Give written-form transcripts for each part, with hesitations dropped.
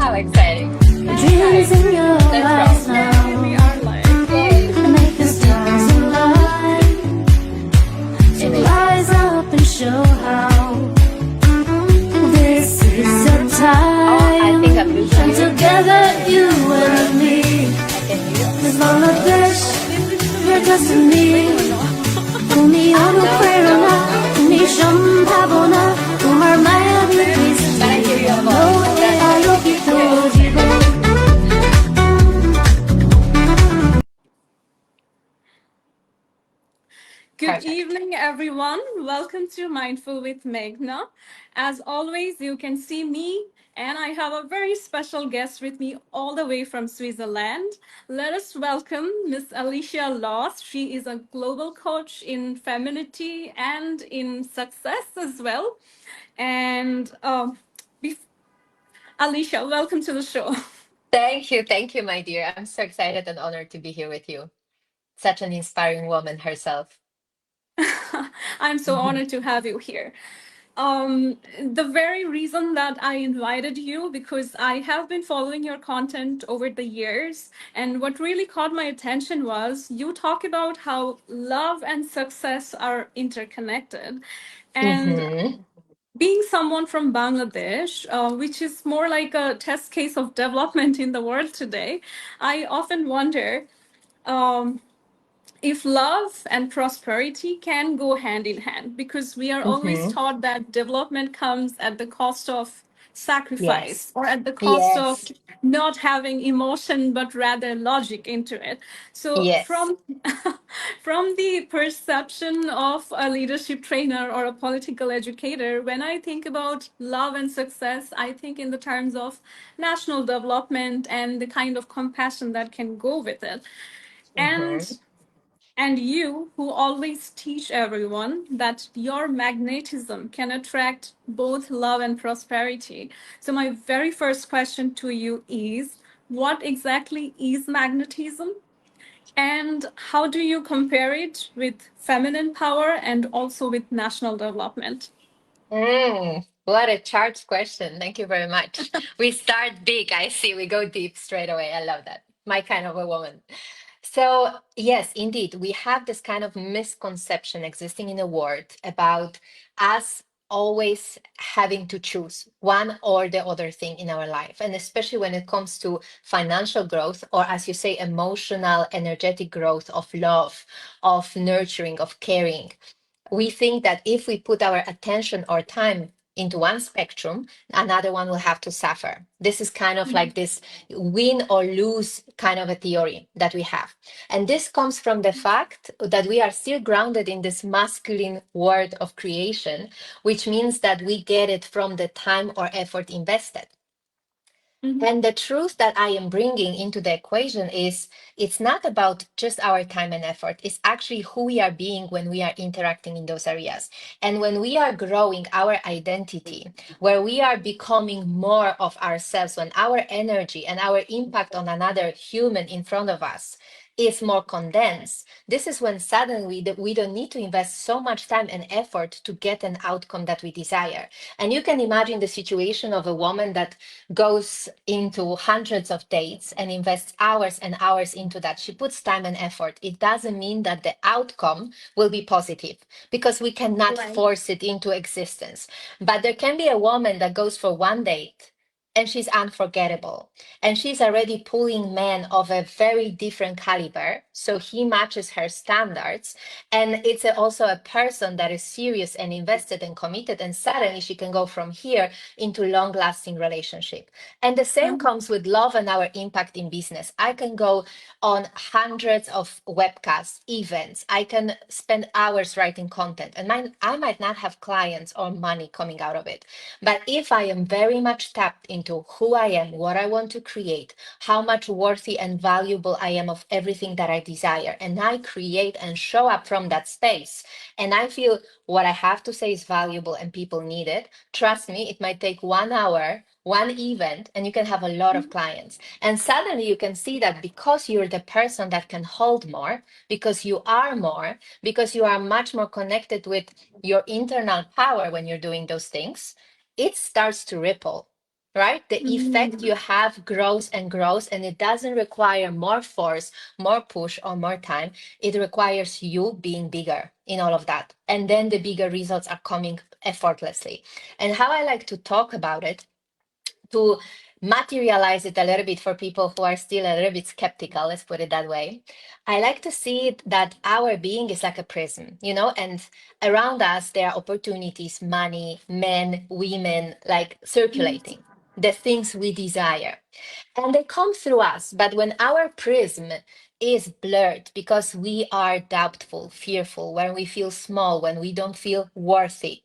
How exciting. Dreams Nice. in your Let's eyes go. now. We are live. Yay. Make the stars align. So Amazing. rise up and show how. This is the Oh, I think I'm time. losing And you. together, you and me. I can mute. As long as your destiny. Ah, 꿈이어도 no, no, 괴로나. no. 미션 바보나. 꿈을 말야 But I hear your 비슷해. voice. 너의 That's 알로 good. Good. 깊어지고. Good Perfect. evening, everyone. Welcome to Mindful with Meghna. As always, you can see me, and I have a very special guest with me all the way from Switzerland. Let us welcome Miss Alicjia Loss. She is a global coach in femininity and in success as well. And bef- Alicia, welcome to the show. Thank you, my dear. I'm so excited and honored to be here with you. Such an inspiring woman herself. I'm so honored to have you here. The very reason that I invited you because I have been following your content over the years, and what really caught my attention was you talk about how love and success are interconnected, and Mm-hmm. being someone from Bangladesh, which is more like a test case of development in the world today, I often wonder. Um, if love and prosperity can go hand in hand because we are always Mm-hmm. taught that development comes at the cost of sacrifice Yes. or at the cost of Yes. not having emotion but rather logic into it. So Yes. from from the perception of a leadership trainer or a political educator, when I think about love and success, I think in the terms of national development and the kind of compassion that can go with it. Mm-hmm. And you, who always teach everyone that your magnetism can attract both love and prosperity. So, my very first question to you is what exactly is magnetism? And how do you compare it with feminine power and also with national development? What a charged question. Thank you very much. We start big. I see. We go deep straight away. I love that. My kind of a woman. So, yes, indeed, we have this kind of misconception existing in the world about us always having to choose one or the other thing in our life. And especially when it comes to financial growth, or as you say, emotional, energetic growth of love, of nurturing, of caring, we think that if we put our attention or time into one spectrum, another one will have to suffer. This is kind of like this win or lose kind of a theory that we have. And this comes from the fact that we are still grounded in this masculine world of creation, which means that we get it from the time or effort invested. Mhm. And the truth that I am bringing into the equation is it's not about just our time and effort. It's actually who we are being when we are interacting in those areas. And when we are growing our identity, where we are becoming more of ourselves, when our energy and our impact on another human in front of us is more condensed, this is when suddenly we don't need to invest so much time and effort to get an outcome that we desire. And you can imagine the situation of a woman that goes into hundreds of dates and invests hours and hours into that. She puts time and effort. It doesn't mean that the outcome will be positive because we cannot Right. force it into existence. But there can be a woman that goes for one date and she's unforgettable, and she's already pulling men of a very different caliber, so he matches her standards, and it's also a person that is serious and invested and committed, and suddenly she can go from here into long lasting relationship. And the same Mhm. comes with love and our impact in business. I can go on hundreds of webcasts, events. I can spend hours writing content, and I might not have clients or money coming out of it. But if I am very much tapped into who I am, what I want to create, how much worthy and valuable I am of everything that I desire, and I create and show up from that space, and I feel what I have to say is valuable and people need it, trust me, it might take 1 hour, one event, and you can have a lot of clients. And suddenly you can see that because you're the person that can hold more, because you are more, because you are much more connected with your internal power when you're doing those things, it starts to ripple. right? The effect Mm. you have grows and grows, and it doesn't require more force, more push, or more time. It requires you being bigger in all of that. And then the bigger results are coming effortlessly. And how I like to talk about it, to materialize it a little bit for people who are still a little bit skeptical, let's put it that way. I like to see it that our being is like a prism, and around us there are opportunities, money, men, women, like circulating, the things we desire. And they come through us. But when our prism is blurred because we are doubtful, fearful, when we feel small, when we don't feel worthy,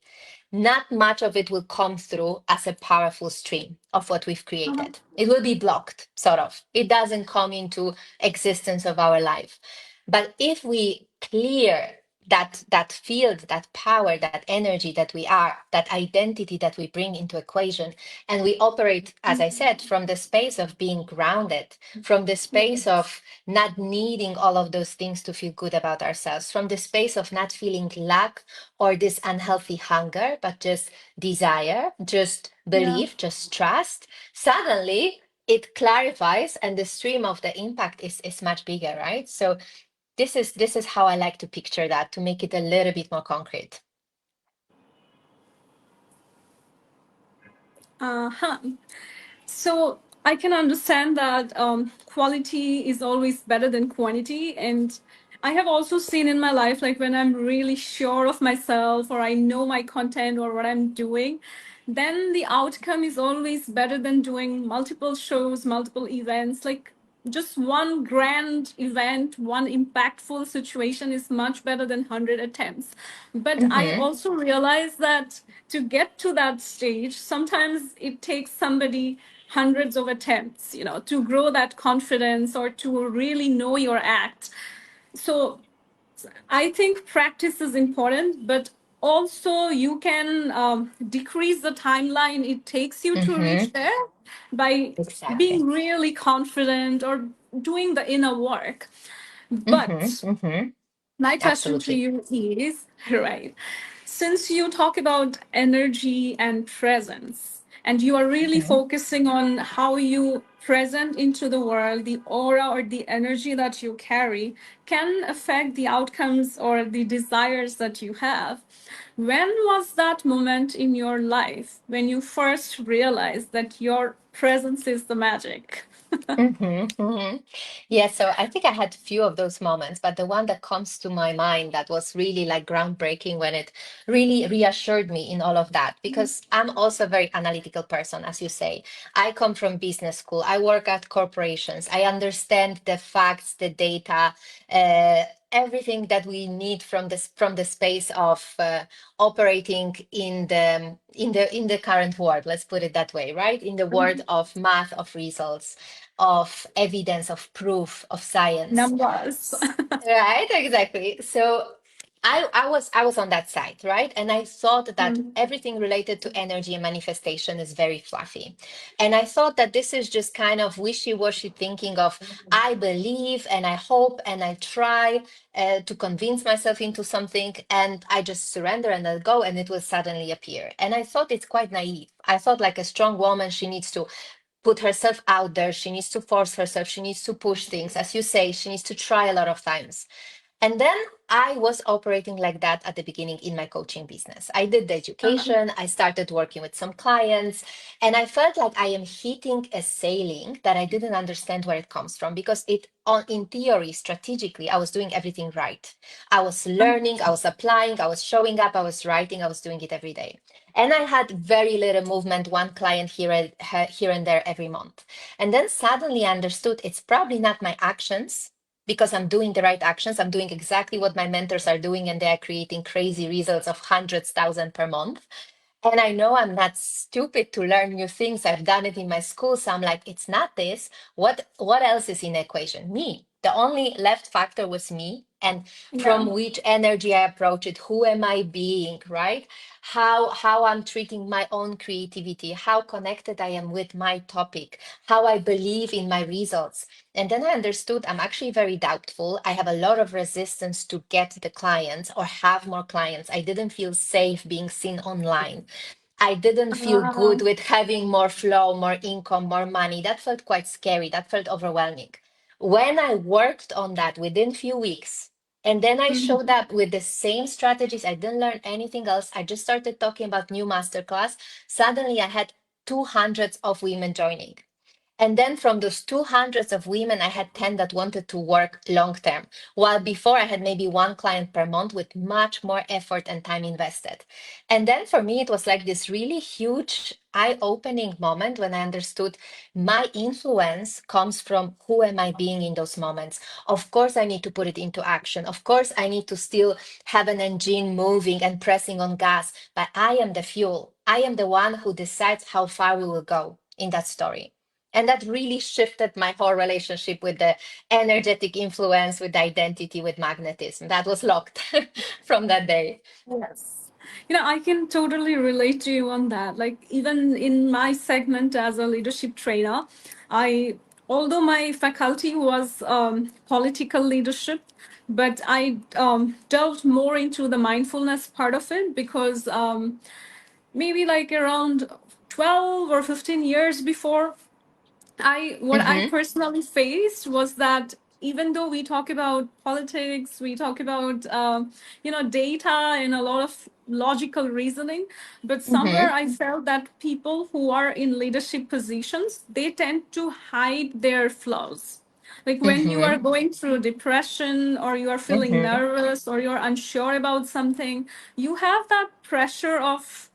not much of it will come through as a powerful stream of what we've created. It will be blocked, sort of. It doesn't come into existence of our life. But if we clear that field, that power, that energy that we are, that identity that we bring into equation, and we operate, as I said, from the space of being grounded, from the space of not needing all of those things to feel good about ourselves, from the space of not feeling lack or this unhealthy hunger, but just desire, just Yeah. belief, just trust, suddenly it clarifies and the stream of the impact is much bigger, right? So this is how I like to picture that, to make it a little bit more concrete. Uh-huh. So I can understand that quality is always better than quantity. And I have also seen in my life, like when I'm really sure of myself or I know my content or what I'm doing, then the outcome is always better than doing multiple shows, multiple events. Like just one grand event, one impactful situation is much better than 100 attempts. But I Mm-hmm, also realize that to get to that stage, sometimes it takes somebody hundreds of attempts, to grow that confidence or to really know your act. So I think practice is important, but also you can decrease the timeline it takes you to mm-hmm, reach there by being exactly. really confident or doing the inner work. Mm-hmm, But mm-hmm, my question to absolutely. you is, right, since you talk about energy and presence, and you are really Mm-hmm, focusing on how you present into the world, the aura or the energy that you carry can affect the outcomes or the desires that you have. When was that moment in your life when you first realized that your presence is the magic? mm-hmm, mm-hmm. Yeah, so I think I had few of those moments, but the one that comes to my mind that was really like groundbreaking when it really reassured me in all of that, because I'm also a very analytical person, as you say. I come from business school. I work at corporations. I understand the facts, the data, uh, everything that we need from the space of operating in the current world. Let's put it that way, right? In the world of math, of results, of evidence, of proof, of science. Numbers. Right, exactly. So I was on that side, right? And I thought that everything related to energy and manifestation is very fluffy. And I thought that this is just kind of wishy-washy thinking of I believe and I hope and I try to convince myself into something, and I just surrender and I'll go and it will suddenly appear. And I thought it's quite naive. I thought like a strong woman, she needs to put herself out there. She needs to force herself. She needs to push things. As you say, she needs to try a lot of times. And then I was operating like that at the beginning in my coaching business. I did the education, I started working with some clients, and I felt like I am hitting a ceiling that I didn't understand where it comes from, because in theory, strategically, I was doing everything right. I was learning, I was applying, I was showing up, I was writing, I was doing it every day. And I had very little movement, one client here and there every month. And then suddenly I understood it's probably not my actions, because I'm doing the right actions. I'm doing exactly what my mentors are doing, and they are creating crazy results of hundreds, thousand per month. And I know I'm not stupid to learn new things. I've done it in my school. So I'm like, it's not this. What else is in the equation? Me. The only left factor was me. And Yeah. from which energy I approach it, who am I being, right? How I'm treating my own creativity, how connected I am with my topic, how I believe in my results. And then I understood I'm actually very doubtful. I have a lot of resistance to get the clients or have more clients. I didn't feel safe being seen online. I didn't feel good Uh, with having more flow, more income, more money. That felt quite scary. That felt overwhelming. When I worked on that within few weeks, and then I showed mhm. up with the same strategies, I didn't learn anything else. I just started talking about new masterclass. Suddenly I had 200 of women joining. And then from those 200 of women, I had 10 that wanted to work long term. While before I had maybe one client per month with much more effort and time invested. And then for me, it was like this really huge eye opening moment when I understood my influence comes from who am I being in those moments. Of course, I need to put it into action. Of course, I need to still have an engine moving and pressing on gas, but I am the fuel. I am the one who decides how far we will go in that story. And that really shifted my whole relationship with the energetic influence, with the identity, with magnetism. That was locked from that day. Yes. I can totally relate to you on that. Like, even in my segment as a leadership trainer, although my faculty was political leadership, but I delved more into the mindfulness part of it because maybe like around 12 or 15 years before, what I Mm-hmm, personally faced was that even though we talk about politics, we talk about data and a lot of logical reasoning, but somewhere mm-hmm, I felt that people who are in leadership positions, they tend to hide their flaws. Like when you mm-hmm, are going through depression or you are feeling mm-hmm, nervous or you're unsure about something, you have that pressure of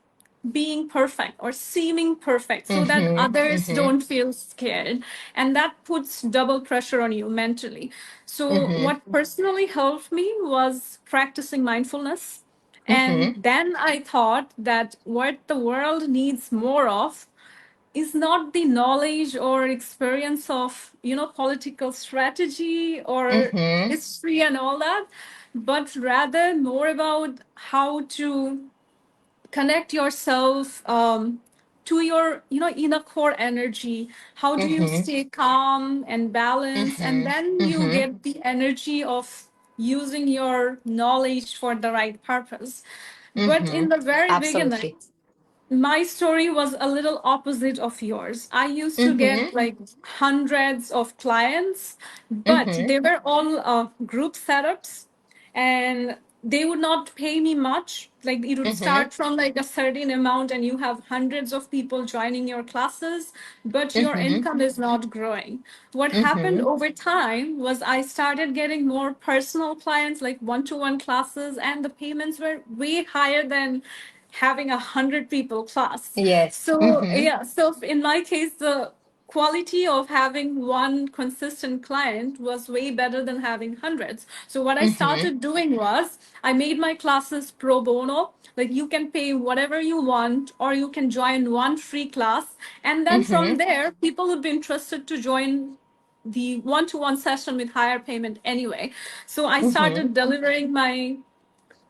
being perfect or seeming perfect so that mm-hmm, others mm-hmm, don't feel scared, and that puts double pressure on you mentally. So mm-hmm, what personally helped me was practicing mindfulness, and mm-hmm, then I thought that what the world needs more of is not the knowledge or experience of political strategy or mm-hmm, history and all that, but rather more about how to connect yourself to your inner core energy. How do you mm-hmm, stay calm and balanced, and mm-hmm, then you mm-hmm. get the energy of using your knowledge for the right purpose. But Mm-hmm. in the very beginning, Absolutely. my story was a little opposite of yours. I used to Mm-hmm, get like hundreds of clients, but mm-hmm, they were all group setups, and they would not pay me much. Like it would mm-hmm, start from like a certain amount, and you have hundreds of people joining your classes, but your mm-hmm, income is not growing. What happened mm-hmm, over time was I started getting more personal clients, like one-to-one classes, and the payments were way higher than having 100 people class. yes. So Mm-hmm, yeah, so in my case, the quality of having one consistent client was way better than having hundreds. So what I mm-hmm, started doing was I made my classes pro bono. Like you can pay whatever you want, or you can join one free class, and then mm-hmm, from there, people would be interested to join the one-to-one session with higher payment anyway. So I mm-hmm. started delivering my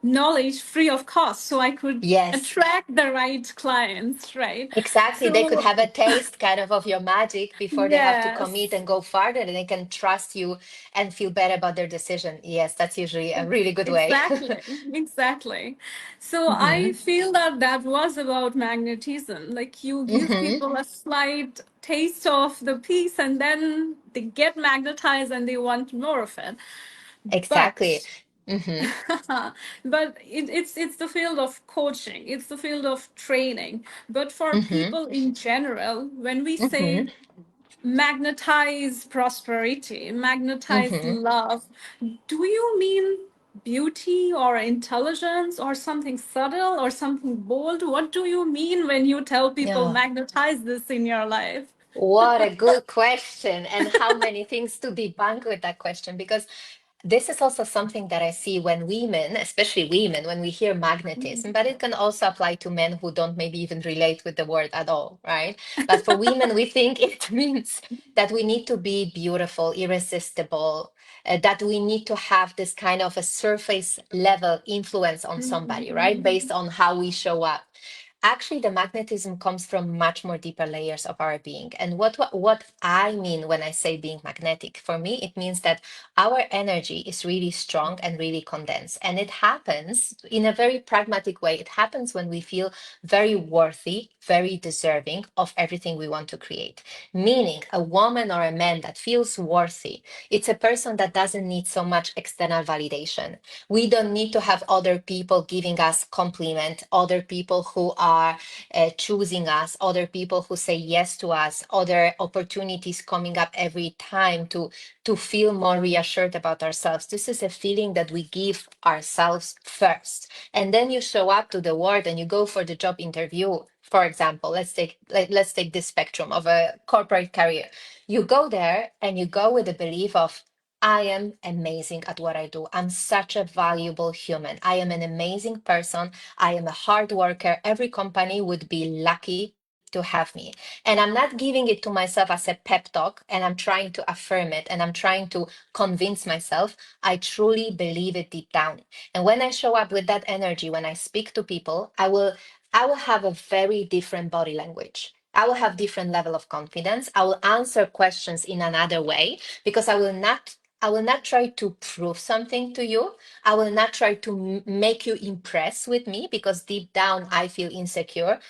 knowledge free of cost so I could Yes. attract the right clients, right? Exactly. They could So, have a taste kind of your magic before they have to commit yes, and go farther, and they can trust you and feel better about their decision. Yes, that's usually a really good way. exactly, exactly. So I Hmm. feel that that was about magnetism. Like you give Hmm. people a slight taste of the piece, and then they get magnetized and they want more of it. Exactly. But Hmm. but it's the field of coaching, it's the field of training. But for Hmm. people in general, when we Hmm. say magnetize prosperity, magnetize Hmm. love, do you mean beauty or intelligence or something subtle or something bold? What do you mean when you tell people Yeah. magnetize this in your life? What a good question, and how many things to debunk with that question. Because this is also something that I see when women, especially women, when we hear magnetism, but it can also apply to men who don't maybe even relate with the word at all, right? But for women, we think it means that we need to be beautiful, irresistible, that we need to have this kind of a surface level influence on somebody, right? Based on how we show up. Actually, the magnetism comes from much more deeper layers of our being. And what I mean when I say being magnetic, for me, it means that our energy is really strong and really condensed. And it happens in a very pragmatic way. It happens when we feel very worthy, very deserving of everything we want to create. Meaning, a woman or a man that feels worthy, it's a person that doesn't need so much external validation. We don't need to have other people giving us compliment, other people who are choosing us, other people who say yes to us, other opportunities coming up every time to feel more reassured about ourselves. This is a feeling that we give ourselves first. And then you show up to the world and you go for the job interview. For example, let's take this spectrum of a corporate career. You go there and you go with the belief of, I am amazing at what I do. I'm such a valuable human. I am an amazing person. I am a hard worker. Every company would be lucky to have me. And I'm not giving it to myself as a pep talk and I'm trying to affirm it and I'm trying to convince myself. I truly believe it deep down. And when I show up with that energy, when I speak to people, I will have a very different body language. I will have different level of confidence. I will answer questions in another way because I will not try to prove something to you. I will not try to make you impress with me because deep down I feel insecure.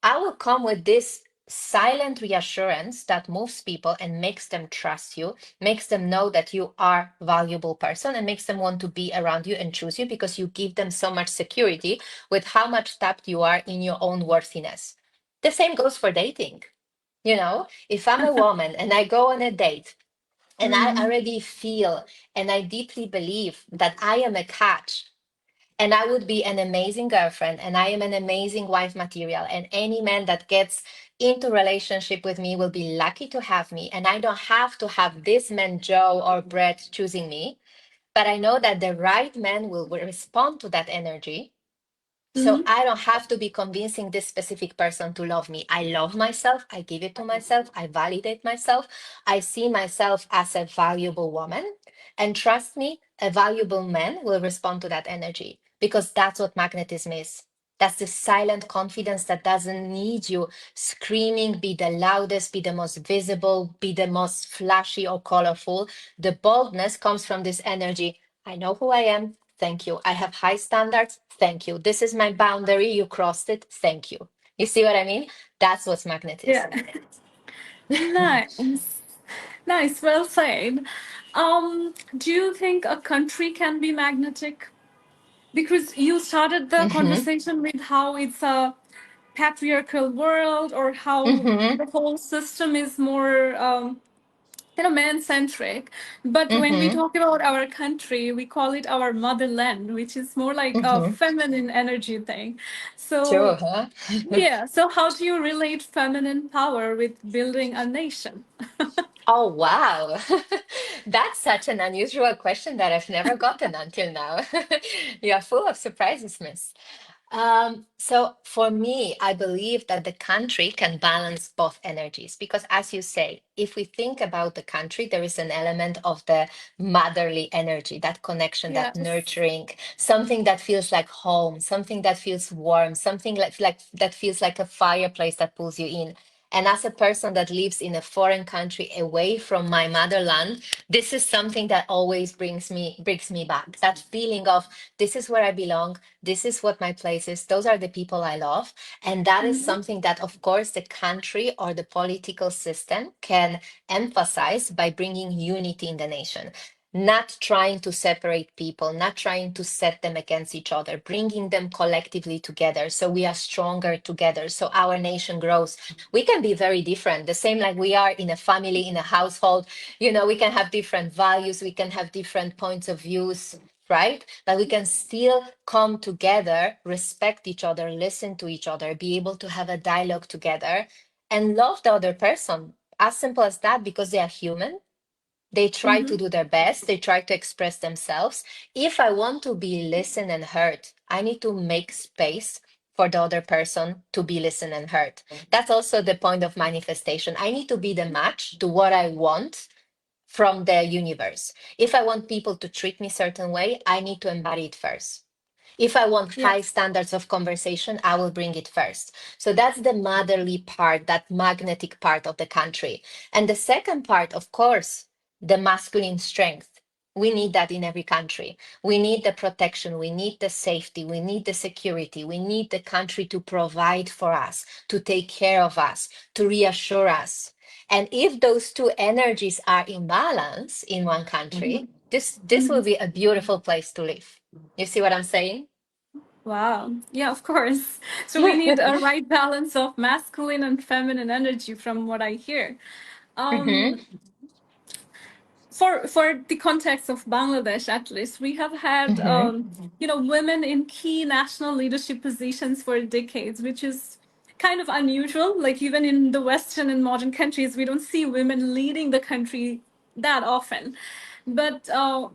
I will come with this silent reassurance that moves people and makes them trust you, makes them know that you are a valuable person and makes them want to be around you and choose you because you give them so much security with how much tapped you are in your own worthiness. The same goes for dating. If I'm a woman and I go on a date and I Mm-hmm. already feel and I deeply believe that I am a catch and I would be an amazing girlfriend and I am an amazing wife material and any man that gets into relationship with me will be lucky to have me and I don't have to have this man Joe or Brett choosing me, but I know that the right man will respond to that energy, so Mm-hmm. I don't have to be convincing this specific person to love me. I love myself. I give it to myself. I validate myself. I see myself as a valuable woman. And trust me, a valuable man will respond to that energy because that's what magnetism is. That's the silent confidence that doesn't need you screaming, be the loudest, be the most visible, be the most flashy or colorful. The boldness comes from this energy. I know who I am. Thank you. I have high standards. Thank you. This is my boundary. You crossed it. Thank you. You see what I mean? That's what's Yeah. magnetism. Nice. Nice. Well said. Do you think a country can be magnetic? Because you started the Mm-hmm. conversation with how it's a patriarchal world or how Mm-hmm. the whole system is more man centric. But when we Mm-hmm. talk about our country, we call it our motherland, which is more like a Mm-hmm. feminine energy thing. True, So huh? yeah, so how do you relate feminine power with building a nation? Oh, wow. That's such an unusual question that I've never gotten until now. You're full of surprises, miss. So for me, I believe that the country can balance both energies because, as you say, if we think about the country, there is an element of the motherly energy, that connection, that Yes. nurturing, something that feels like home, something that feels warm, something like that feels like a fireplace that pulls you in. And as a person that lives in a foreign country away from my motherland, this is something that always brings me back. That feeling of this is where I belong, this is what my place is, those are the people I love. And that is Mhm. something that, of course, the country or the political system can emphasize by bringing unity in the nation. Not trying to separate people, not trying to set them against each other, bringing them collectively together so we are stronger together, so our nation grows. We can be very different, the same like we are in a family, in a household. We can have different values, we can have different points of views, right? But we can still come together, respect each other, listen to each other, be able to have a dialogue together and love the other person. As simple as that, because they are human. They try to Mhm. do their best, they try to express themselves. If I want to be listened and heard, I need to make space for the other person to be listened and heard. That's also the point of manifestation. I need to be the match to what I want from the universe. If I want people to treat me a certain way, I need to embody it first. If I want high Yes. standards of conversation, I will bring it first. So that's the motherly part, that magnetic part of the country. And the second part, of course, the masculine strength. We need that in every country. We need the protection, we need the safety, we need the security, we need the country to provide for us, to take care of us, to reassure us. And if those two energies are in balance in one country, this will Mhm. be a beautiful place to live. You see what I'm saying? Wow. Yeah, of course. So we need a right balance of masculine and feminine energy, from what I hear. Hmm. Um, for the context of Bangladesh, at least, we have had Hmm. women in key national leadership positions for decades, which is kind of unusual. Like even in the Western and modern countries, we don't see women leading the country that often. But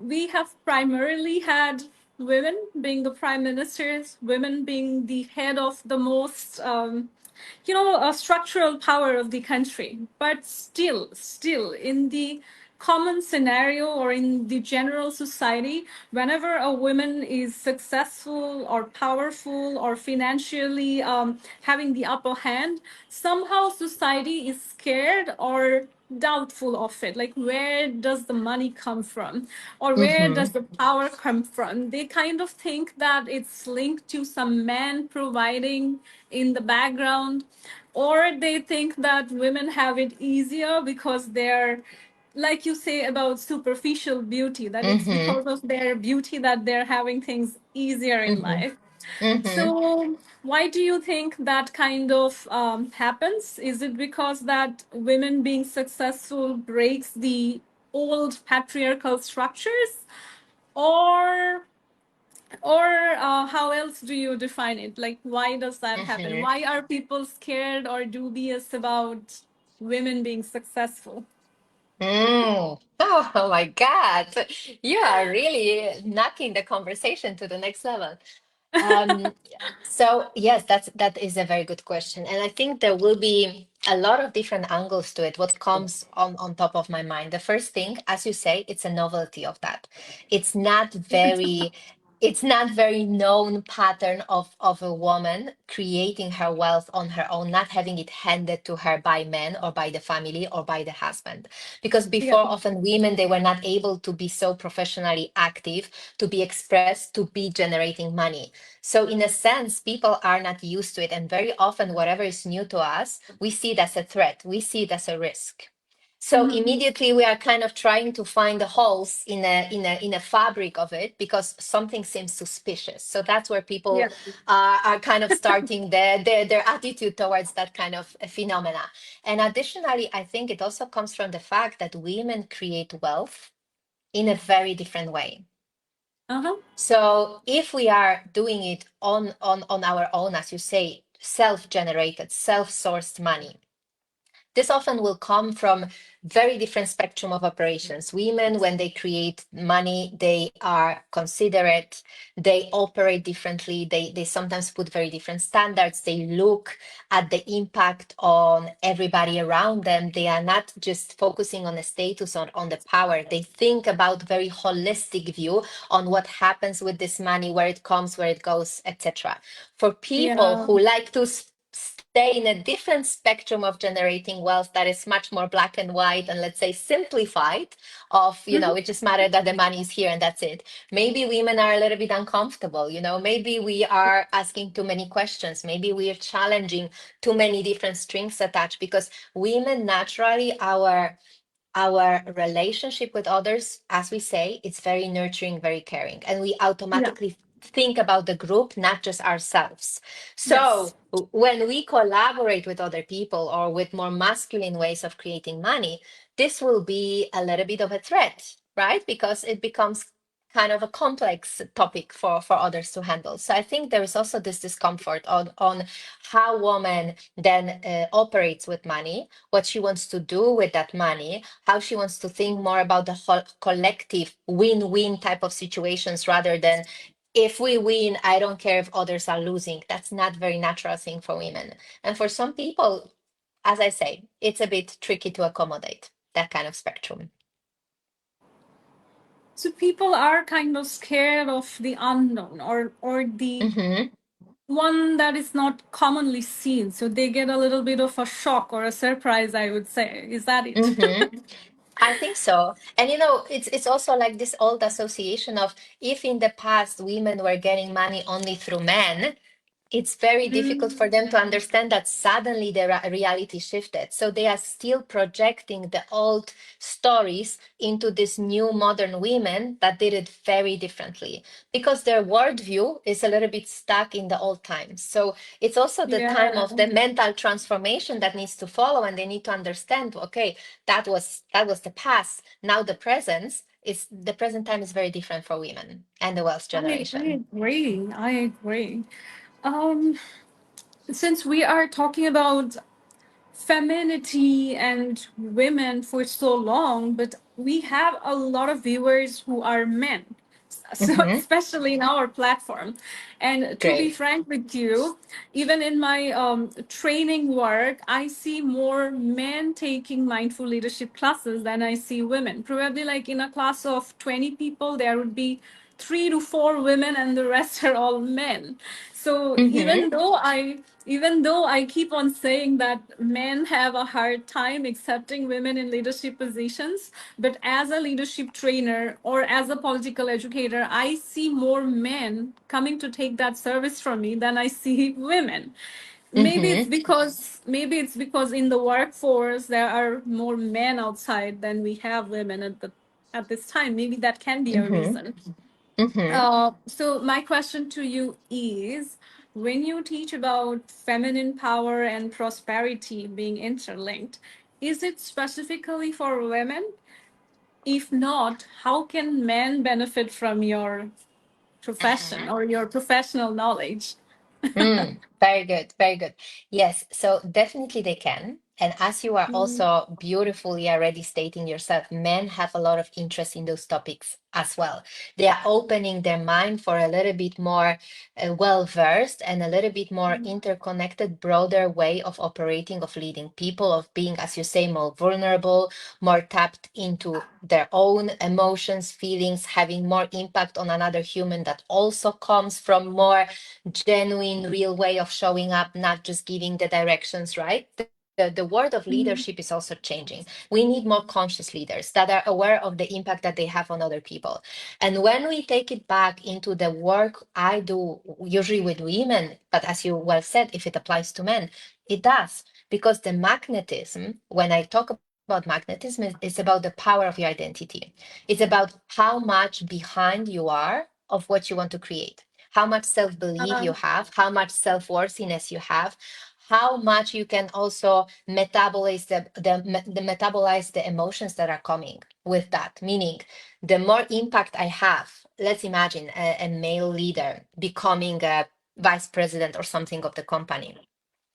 we have primarily had women being the prime ministers, women being the head of the most a structural power of the country. But still, in the common scenario or in the general society, whenever a woman is successful or powerful or financially having the upper hand, somehow society is scared or doubtful of it. Like, where does the money come from? Or where Hmm. does the power come from? They kind of think that it's linked to some man providing in the background, or they think that women have it easier because they're, like you say about superficial beauty, that it's Hmm. because of their beauty that they're having things easier in Hmm. life. Hmm. So why do you think that kind of happens? Is it because that women being successful breaks the old patriarchal structures, or how else do you define it? Like, why does that happen? Hmm. Why are people scared or dubious about women being successful? Mm. Oh my God. You are really knocking the conversation to the next level. Um, so yes, that is a very good question, and I think there will be a lot of different angles to it. What comes on top of my mind? The first thing, as you say, it's a novelty of that. It's not very. It's not very known pattern of a woman creating her wealth on her own, not having it handed to her by men or by the family or by the husband. Because Yeah. before, often women, they were not able to be so professionally active, to be expressed, to be generating money. So, in a sense, people are not used to it. And very often, whatever is new to us, we see it as a threat, we see it as a risk. So Hmm. immediately we are kind of trying to find the holes in a fabric of it because something seems suspicious. So that's where people Yeah. are kind of starting their attitude towards that kind of phenomena. And additionally, I think it also comes from the fact that women create wealth in a very different way. Uh-huh. So if we are doing it on our own, as you say, self-generated, self-sourced money, this often will come from very different spectrum of operations. Women, when they create money, they are considerate, they operate differently, they sometimes put very different standards, they look at the impact on everybody around them. They are not just focusing on the status, on the power. They think about very holistic view on what happens with this money, where it comes, where it goes, etc. For people Yeah. who like to stay in a different spectrum of generating wealth that is much more black and white and, let's say, simplified, of, Hmm. it just matters that the money is here and that's it. Maybe women are a little bit uncomfortable, maybe we are asking too many questions, maybe we are challenging too many different strings attached, because women naturally, our relationship with others, as we say, it's very nurturing, very caring, and we Yeah. automatically think about the group, not just ourselves. So Yes. when we collaborate with other people or with more masculine ways of creating money, this will be a little bit of a threat, right? Because it becomes kind of a complex topic for others to handle. So I think there is also this discomfort on how woman then operates with money, what she wants to do with that money, how she wants to think more about the whole collective win-win type of situations, rather than, if we win, I don't care if others are losing. That's not very natural thing for women. And for some people, as I say, it's a bit tricky to accommodate that kind of spectrum. So people are kind of scared of the unknown, or the Mm-hmm. one that is not commonly seen. So they get a little bit of a shock or a surprise, I would say. Is that it? Mm-hmm. I think so. And you know, it's also like this old association of if in the past women were getting money only through men, it's very difficult for them to understand that suddenly the reality shifted. So they are still projecting the old stories into this new modern women that did it very differently because their worldview is a little bit stuck in the old times. So it's also the time Yeah. of the mental transformation that needs to follow, and they need to understand, okay, that was the past. Now the present time is very different for women and the Welsh I generation. agree. I agree. Um, since we are talking about femininity and women for so long, but we have a lot of viewers who are men, so Hmm. especially in our platform. And to be Great. frank with you, even in my training work, I see more men taking mindful leadership classes than I see women. Probably like in a class of 20 people, there would be 3 to 4 women and the rest are all men. So Hmm. even though I keep on saying that men have a hard time accepting women in leadership positions, but as a leadership trainer or as a political educator, I see more men coming to take that service from me than I see women. Hmm. Maybe it's because in the workforce there are more men outside than we have women at this time. Maybe that can be a Hmm. reason. Hmm. So my question to you is, when you teach about feminine power and prosperity being interlinked, is it specifically for women? If not, how can men benefit from your profession or your professional knowledge? Very good, very good. Yes, so definitely they can. And as you are also beautifully already stating yourself, men have a lot of interest in those topics as well. They are opening their mind for a little bit more well versed and a little bit more interconnected, broader way of operating, of leading people, of being, as you say, more vulnerable, more tapped into their own emotions, feelings, having more impact on another human that also comes from more genuine, real way of showing up, not just giving the directions, right? The world of leadership is also changing. We need more conscious leaders that are aware of the impact that they have on other people. And when we take it back into the work I do, usually with women, but as you well said, if it applies to men, it does. Because the magnetism, when I talk about magnetism, is about the power of your identity. It's about how much behind you are of what you want to create, how much self belief Uh, you have, how much self worthiness you have, how much you can also metabolize the metabolize the emotions that are coming with that. Meaning, the more impact I have, let's imagine a male leader becoming a vice president or something of the company.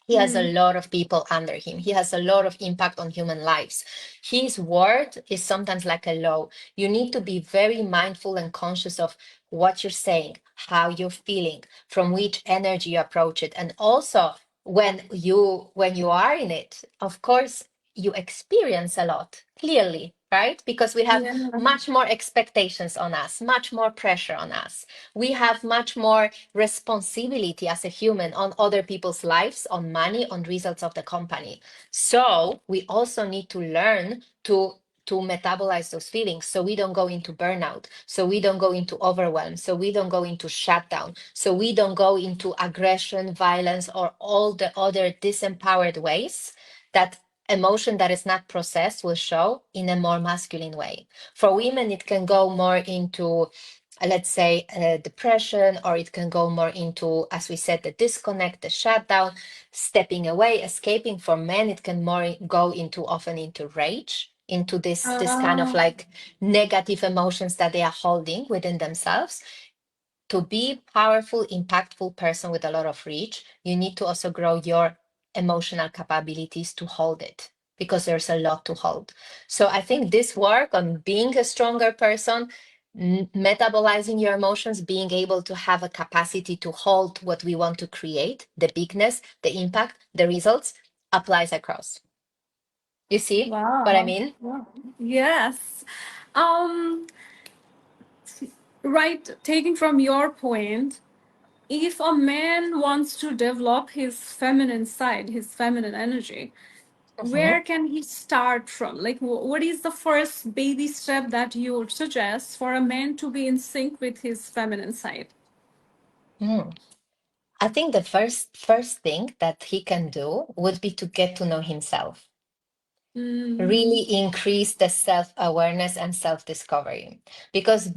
He has a mm, lot of people under him. He has a lot of impact on human lives. His word is sometimes like a law. You need to be very mindful and conscious of what you're saying, how you're feeling, from which energy you approach it. And also when you are in it, of course, you experience a lot, clearly, right? Because we have yeah. much more expectations on us, much more pressure on us. We have much more responsibility as a human on other people's lives, on money, on results of the company. So we also need to learn to metabolize those feelings so we don't go into burnout, so we don't go into overwhelm, so we don't go into shutdown, so we don't go into aggression, violence, or all the other disempowered ways that emotion that is not processed will show in a more masculine way. For women, it can go more into, let's say, depression, or it can go more into, as we said, the disconnect, the shutdown, stepping away, escaping. For men, it can more go into, often into rage, into this kind of Uh, like negative emotions that they are holding within themselves. To be powerful, impactful person with a lot of reach, you need to also grow your emotional capabilities to hold it, because there's a lot to hold. So I think this work on being a stronger person, metabolizing your emotions, being able to have a capacity to hold what we want to create, the bigness, the impact, the results, applies across. You see what I wow. mean? Wow. Yes. Um, Right, taking from your point, if a man wants to develop his feminine side, his feminine energy, where Mhm. can he start from? Like, what is the first baby step that you would suggest for a man to be in sync with his feminine side? Mm. I think the first thing that he can do would be to get to know himself, Mm-hmm. really increase the self-awareness and self-discovery, because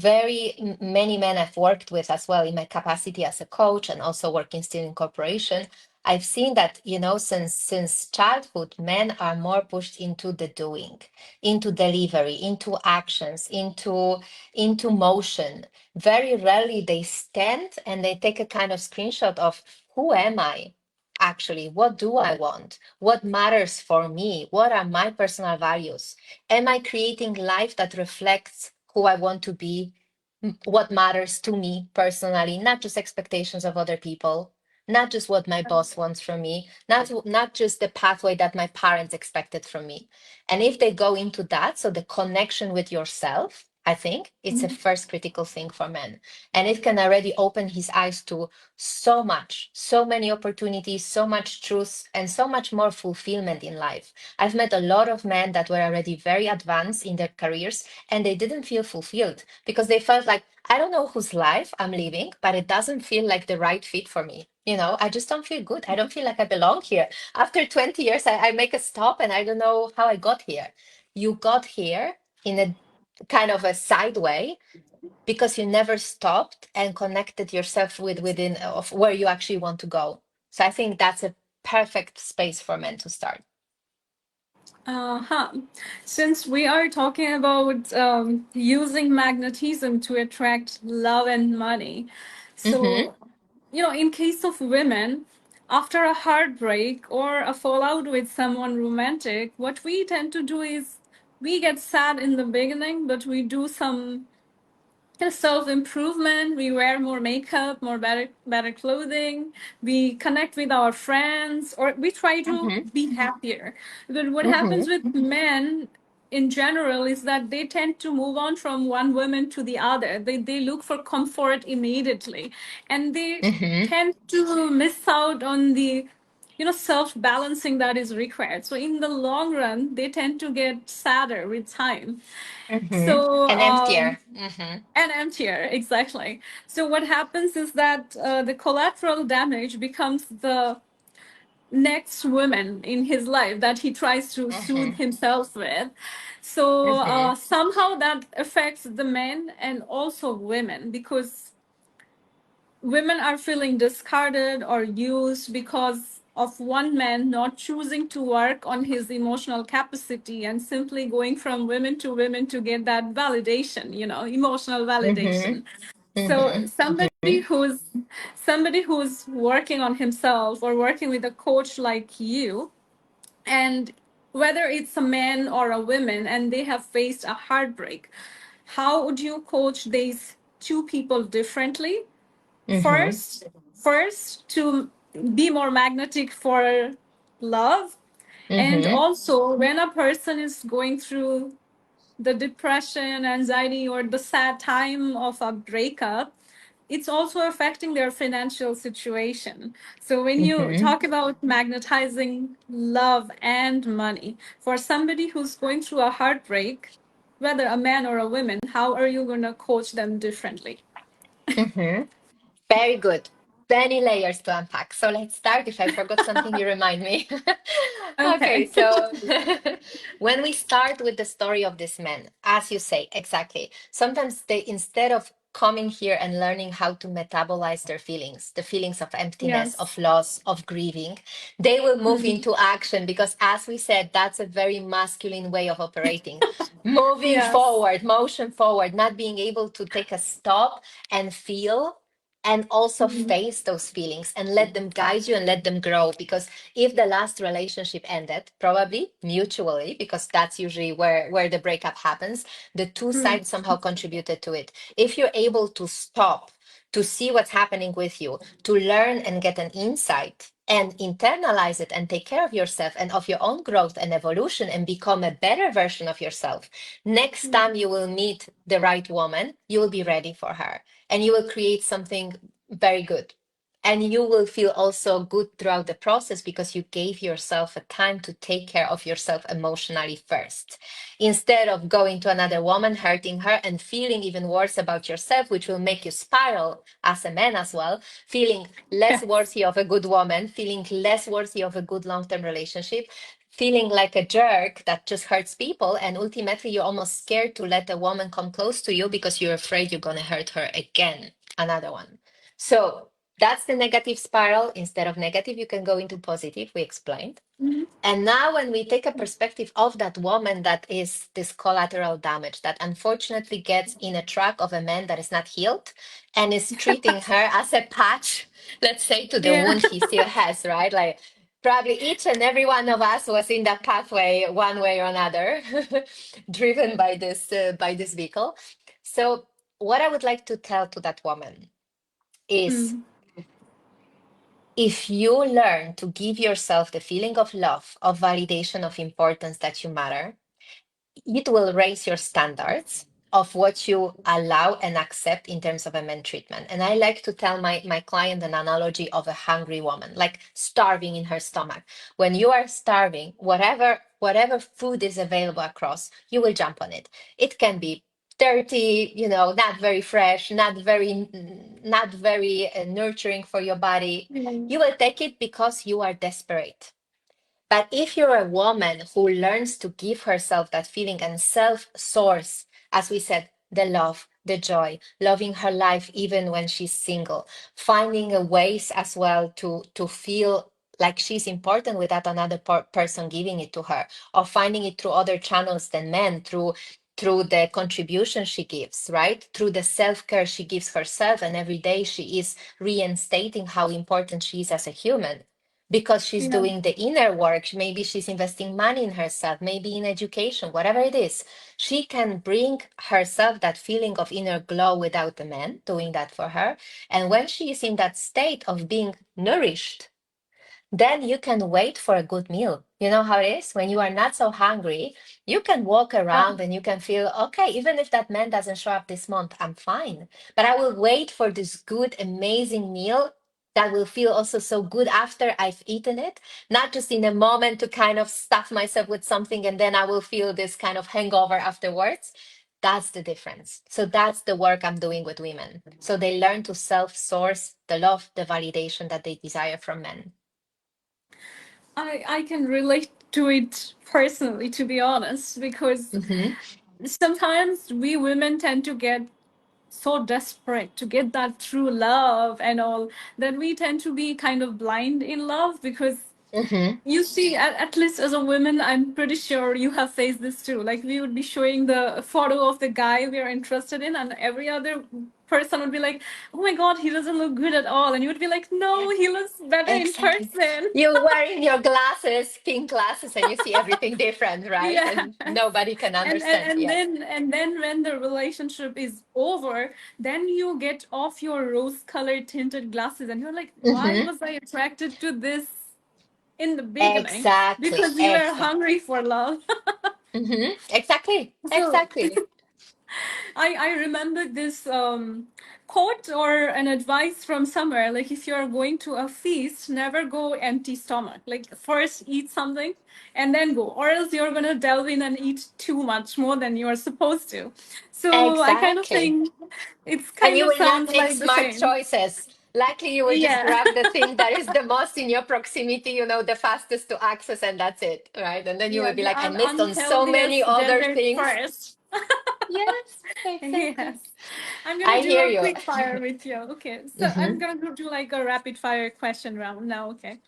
many men I've worked with as well in my capacity as a coach and also working still in corporation, I've seen that, since childhood, men are more pushed into the doing, into delivery, into actions, into motion. Very rarely they stand and they take a kind of screenshot of, who am I actually? What do I want? What matters for me? What are my personal values? Am I creating life that reflects who I want to be? What matters to me personally, not just expectations of other people, not just what my boss wants from me, not just the pathway that my parents expected from me. And if they go into that, so the connection with yourself, I think it's a first critical thing for men. And it can already open his eyes to so much, so many opportunities, so much truth, and so much more fulfillment in life. I've met a lot of men that were already very advanced in their careers and they didn't feel fulfilled because they felt like, I don't know whose life I'm living, but it doesn't feel like the right fit for me. I just don't feel good. I don't feel like I belong here. After 20 years, I make a stop and I don't know how I got here. You got here in a kind of a side way because you never stopped and connected yourself within of where you actually want to go. So I think that's a perfect space for men to start. Uh-huh. Since we are talking about using magnetism to attract love and money, Mm-hmm. so, in case of women, after a heartbreak or a fallout with someone romantic, what we tend to do is we get sad in the beginning, but we do some self improvement. We wear more makeup, more better clothing. We connect with our friends, or we try to Mm-hmm. be happier. But what Mm-hmm. happens with men in general is that they tend to move on from one woman to the other. They look for comfort immediately, and they Mm-hmm. tend to miss out on the self balancing that is required. So in the long run, they tend to get sadder with time. Mm-hmm. So And emptier. Mm-hmm. and emptier, exactly. So what happens is that the collateral damage becomes the next woman in his life that he tries to soothe Mm-hmm. himself with. So Mm-hmm. somehow that affects the men and also women, because women are feeling discarded or used because of one man not choosing to work on his emotional capacity and simply going from women to women to get that validation, emotional Mm-hmm. validation. So Mm-hmm. somebody who's working on himself or working with a coach like you, and whether it's a man or a woman and they have faced a heartbreak, how would you coach these two people differently? Mm-hmm. First to be more magnetic for love, and Mm-hmm. also when a person is going through the depression, anxiety, or the sad time of a breakup, it's also affecting their financial situation. So when you Mm-hmm. talk about magnetizing love and money for somebody who's going through a heartbreak, whether a man or a woman, how are you going to coach them differently? Mm-hmm. Very good. Many layers to unpack. So let's start. If I forgot something, you remind me. Okay, Okay. so when we start with the story of this man, as you say, exactly. Sometimes they, instead of coming here and learning how to metabolize their feelings, the feelings of emptiness, Yes. of loss, of grieving, they will move into action because, as we said, that's a very masculine way of operating. Moving Yes. forward, motion forward, not being able to take a stop and feel and also face those feelings and let them guide you and let them grow, because if the last relationship ended probably mutually, because that's usually where the breakup happens, the two sides somehow contributed to it. If you're able to stop, to see what's happening with you, to learn and get an insight, and internalize it and take care of yourself and of your own growth and evolution and become a better version of yourself, next time you will meet the right woman, you will be ready for her and you will create something very good. And you will feel also good throughout the process because you gave yourself a time to take care of yourself emotionally first. Instead of going to another woman, hurting her, and feeling even worse about yourself, which will make you spiral as a man as well, feeling less Yes. worthy of a good woman, feeling less worthy of a good long term relationship, feeling like a jerk that just hurts people. And ultimately, you're almost scared to let a woman come close to you because you're afraid you're going to hurt her again. Another one. So that's the negative spiral. Instead of negative, you can go into positive. We explained. Mhm. And now, when we take a perspective of that woman that is this collateral damage that unfortunately gets in a track of a man that is not healed and is treating her as a patch, let's say, to the Yeah. wound he still has, right? Like probably each and every one of us was in that pathway one way or another, driven by this vehicle. So, what I would like to tell to that woman is Mm. if you learn to give yourself the feeling of love, of validation, of importance that you matter, it will raise your standards of what you allow and accept in terms of a men treatment. And I like to tell my client an analogy of a hungry woman, like starving in her stomach. When you are starving, whatever food is available across, you will jump on it. It can be dirty, not very fresh, not very nurturing for your body. Yeah. You will take it because you are desperate. But if you're a woman who learns to give herself that feeling and self source, as we said, the love, the joy, loving her life even when she's single, finding a ways as well to feel like she's important without another person giving it to her, or finding it through other channels than men, through the contribution she gives, right? Through the self-care she gives herself, and every day she is reinstating how important she is as a human because she's Yeah. doing the inner work. Maybe she's investing money in herself, maybe in education, whatever it is. She can bring herself that feeling of inner glow without the man doing that for her. And when she is in that state of being nourished, then you can wait for a good meal. You know how it is? When you are not so hungry, you can walk around and you can feel, okay, even if that man doesn't show up this month, I'm fine. But I will wait for this good, amazing meal that will feel also so good after I've eaten it, not just in a moment to kind of stuff myself with something and then I will feel this kind of hangover afterwards. That's the difference. So that's the work I'm doing with women. So they learn to self source the love, the validation that they desire from men. I can relate to it personally, to be honest, because Mm-hmm. sometimes we women tend to get so desperate to get that true love and all that we tend to be kind of blind in love because Mm-hmm. you see, at least as a woman, I'm pretty sure you have faced this too. Like, we would be showing the photo of the guy we are interested in, and every other person would be like, oh my God, he doesn't look good at all. And you would be like, no, he looks better in Exactly. person. You're wearing your glasses, pink glasses, and you see everything different, right? Yes. And nobody can And, and understand. and Yes. then and then when the relationship is over, then you get off your rose-colored tinted glasses, and you're like, why Mm-hmm. was I attracted to this in the beginning? Exactly. Because you were Exactly. hungry for love. Mm-hmm. Exactly. So Exactly. I remember this quote or an advice from somewhere, like if you're going to a feast, never go empty stomach. Like first eat something and then go, or else you're gonna delve in and eat too much more than you're supposed to. So I kind of Exactly. think it's And kind you of will not sounds make like the smart same. choices. Likely, you will just Yeah. grab the thing that is the most in your proximity, the fastest to access, and that's it, right? And then you Yeah, will be the like, I missed on so many unhealthiest other dessert things. first. Yes, exactly. Yes. I'm gonna I do hear a you. quick fire with you. Okay. So I'm Hmm. gonna do like a rapid fire question round now. Okay.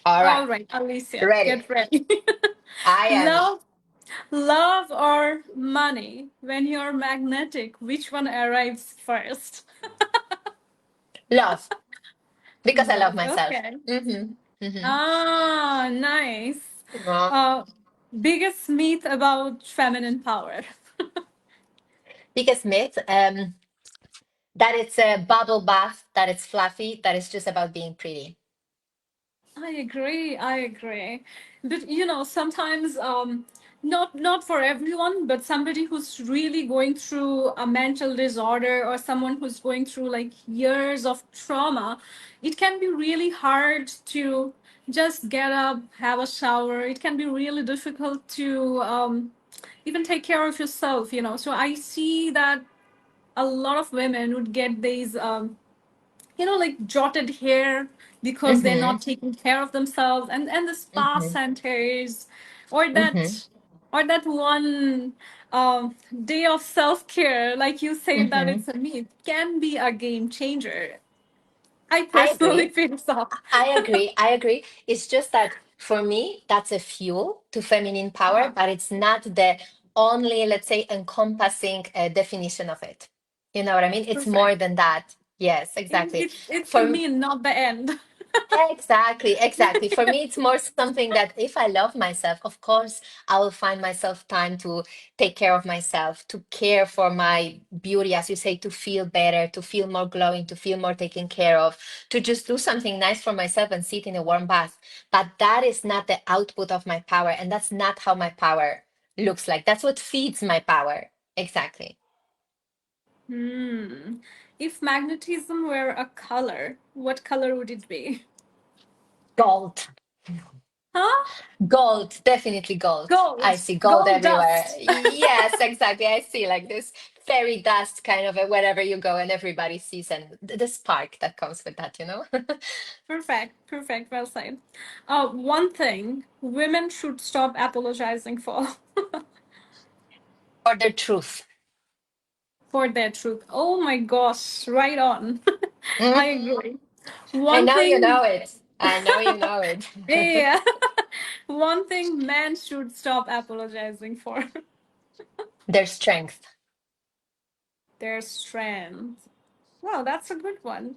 All right, All right, Alicia, ready. get ready. I am. love, love or money? When you're magnetic, which one arrives first? Love, because I love Love. myself. Okay. Mm-hmm. Ah, nice. Mm-hmm. Uh, biggest myth about feminine power. Biggest myth, that it's a bubble bath, that it's fluffy, that it's just about being pretty. I agree. I agree. But sometimes not for everyone, but somebody who's really going through a mental disorder or someone who's going through like years of trauma, it can be really hard to just get up, have a shower. It can be really difficult to even take care of yourself. So I see that a lot of women would get these like jotted hair because they're Mm-hmm. not taking care of themselves, and the spa Mm-hmm. centers, or Mm-hmm. that one day of self-care, like you say that Mm-hmm. it's a myth, can be a game changer. I I personally agree. feel so. I agree. I agree. It's just that for me, that's a fuel to feminine power, Uh-huh. but it's not the only, let's say, encompassing definition of it. You know what I mean? It's more Perfect. than that. Yes, exactly. It's the For mean, not the end. Exactly, exactly. For me, it's more something that if I love myself, of course, I will find myself time to take care of myself, to care for my beauty, as you say, to feel better, to feel more glowing, to feel more taken care of, to just do something nice for myself and sit in a warm bath. But that is not the output of my power, and that's not how my power looks like. That's what feeds my power. Exactly. Hmm. If magnetism were a color, what color would it be? Gold. Huh? Gold, definitely gold. I Gold. see gold Gold everywhere. dust. Yes, exactly. I see like this fairy dust kind of wherever you go and everybody sees and the spark that comes with that, you know? Perfect, perfect, well said. One thing women should stop apologizing for For the truth. for their truth. Oh my gosh, right on. I Mhm. agree. I One know you thing, know it. I know you know it. yeah, one thing men should stop apologizing for, Their strength. their strength. Wow, that's a good one.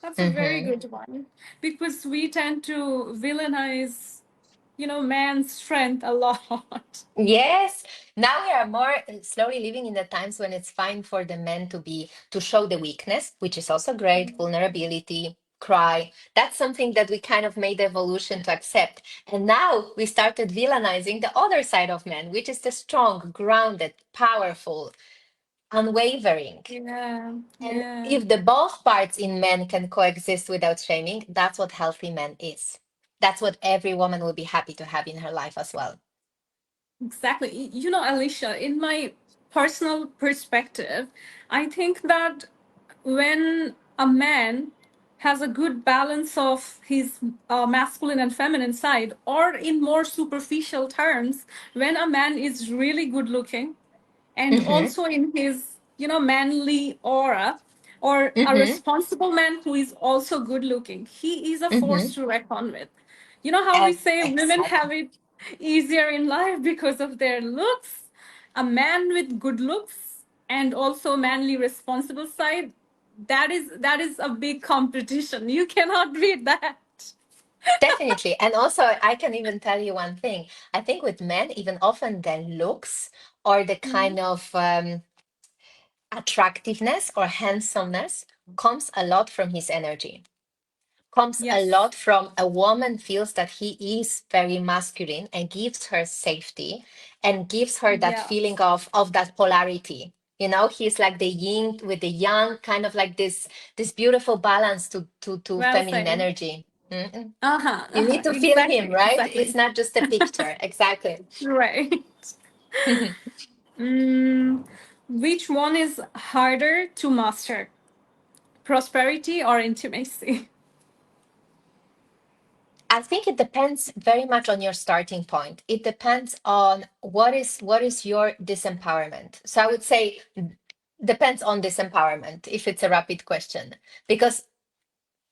That's a very Hmm. good one. Because we tend to villainize, man's strength a lot. Yes, now we are more slowly living in the times when it's fine for the men to show the weakness, which is also great, vulnerability, cry. That's something that we kind of made the evolution to accept. And now we started villainizing the other side of men, which is the strong, grounded, powerful, unwavering. Yeah, And yeah. if the both parts in men can coexist without shaming, that's what healthy man is. That's what every woman will be happy to have in her life as well. Exactly. Alicia, in my personal perspective, I think that when a man has a good balance of his masculine and feminine side, or in more superficial terms, when a man is really good looking, and Hmm. also in his manly aura, or a Hmm. responsible man who is also good looking, he is a force Hmm. to reckon with. You know how we say women have Exactly. it easier in life because of their looks? A man with good looks and also manly responsible side, that is a big competition. You cannot beat that. Definitely. And also, I can even tell you one thing. I think with men, even often the looks or the kind Mhm. of attractiveness or handsomeness comes a lot from his energy, comes a Yes. lot from a woman feels that he is very masculine and gives her safety and gives her that Yeah. feeling of that polarity. You know, he's like the yin with the yang, kind of like this beautiful balance to Well feminine said. energy. Mm-mm. Uh-huh, You need uh-huh. to feel him, Exactly, right? It's exactly. not just a picture. Exactly. Right. Mm, which one is harder to master? Prosperity or intimacy? I think it depends very much on your starting point. It depends on what is your disempowerment. So I would say depends on disempowerment if it's a rapid question. Because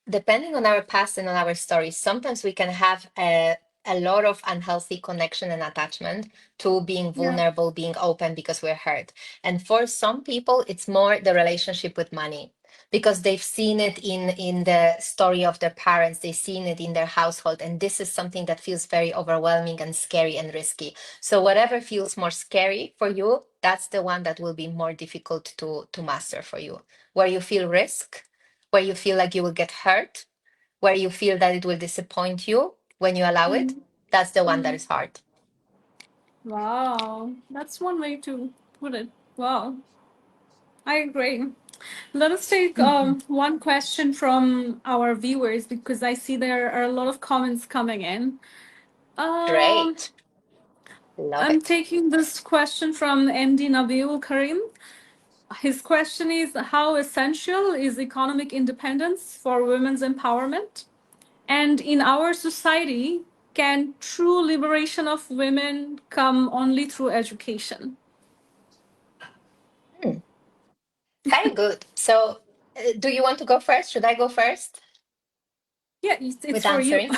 depending on our past and on our stories, sometimes we can have a lot of unhealthy connection and attachment to being Yeah. vulnerable, being open because we're hurt. And for some people, it's more the relationship with money because they've seen it in the story of their parents, they've seen it in their household, and this is something that feels very overwhelming and scary and risky. So whatever feels more scary for you, that's the one that will be more difficult to master for you, where you feel risk, where you feel like you will get hurt, where you feel that it will disappoint you when you allow it, Mhm. that's the one that Mhm. is hard. Wow, that's one way to put it. Wow, I agree. Let us take Mhm. one question from our viewers because I see there are a lot of comments coming in. Um, Great. Love I'm it. taking this question from MD Nabil Karim. His question is: how essential is economic independence for women's empowerment? And in our society, can true liberation of women come only through education? Hmm. Very good. So, do you want to go first? Should I go first Yeah, it's with for you. answering?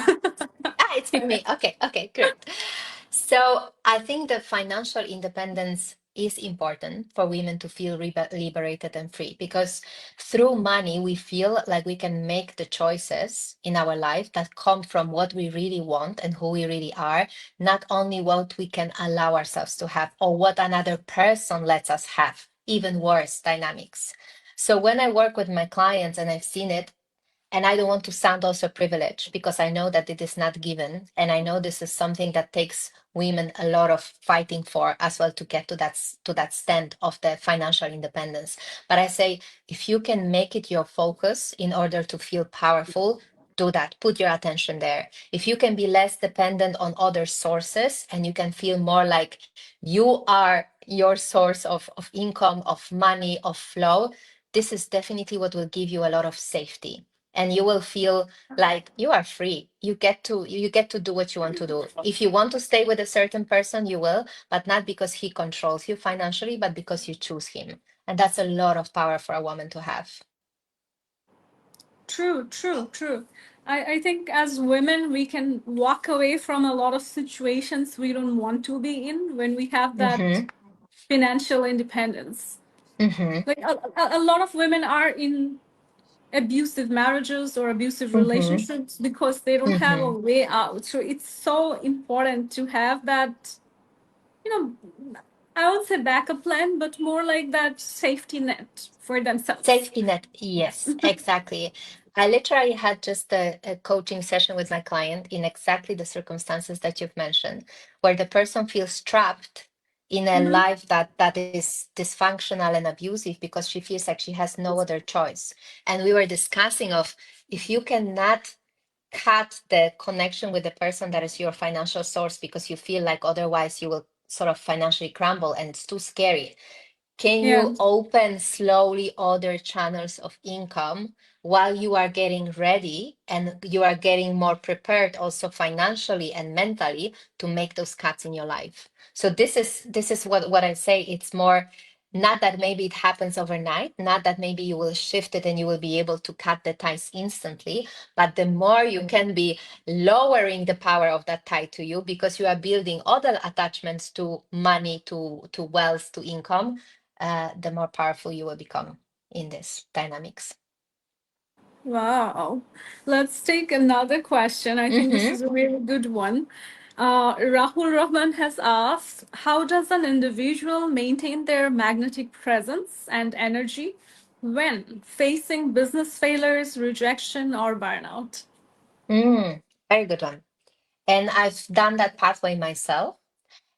Ah, it's for Yeah. me. Okay, okay, great. So I think the financial independence is important for women to feel liberated and free because through money, we feel like we can make the choices in our life that come from what we really want and who we really are, not only what we can allow ourselves to have or what another person lets us have, even worse dynamics. So when I work with my clients and I've seen it, and I don't want to sound also privileged because I know that it is not given. And I know this is something that takes women a lot of fighting for as well to get to that stand of the financial independence. But I say if you can make it your focus in order to feel powerful, do that. Put your attention there. If you can be less dependent on other sources and you can feel more like you are your source of income, of money, of flow, this is definitely what will give you a lot of safety, and you will feel like you are free. You get to do what you want to do. If you want to stay with a certain person, you will, but not because he controls you financially, but because you choose him. And that's a lot of power for a woman to have. True, true, true. I think as women, we can walk away from a lot of situations we don't want to be in when we have that Mm-hmm. financial independence. Mm-hmm. Like a lot of women are in abusive marriages or abusive Mm-hmm. relationships because they don't have a Mm-hmm. way out. So it's so important to have that, you know, I won't say backup plan, but more like that safety net for themselves. Safety net, yes, exactly. I literally had just a coaching session with my client in exactly the circumstances that you've mentioned, where the person feels trapped in a Mm-hmm. life that is dysfunctional and abusive because she feels like she has no other choice. And we were discussing of if you cannot cut the connection with the person that is your financial source because you feel like otherwise you will sort of financially crumble and it's too scary, can Yeah. you open slowly other channels of income while you are getting ready and you are getting more prepared also financially and mentally to make those cuts in your life? So this is what I say. It's more not that maybe it happens overnight, not that maybe you will shift it and you will be able to cut the ties instantly, but the more you can be lowering the power of that tie to you because you are building other attachments to money, to wealth, to income, the more powerful you will become in this dynamics. Wow. Let's take another question. I think this Mm-hmm. is a really good one. Rahul Rahman has asked: how does an individual maintain their magnetic presence and energy when facing business failures, rejection, or burnout? Very good one. And I've done that pathway myself.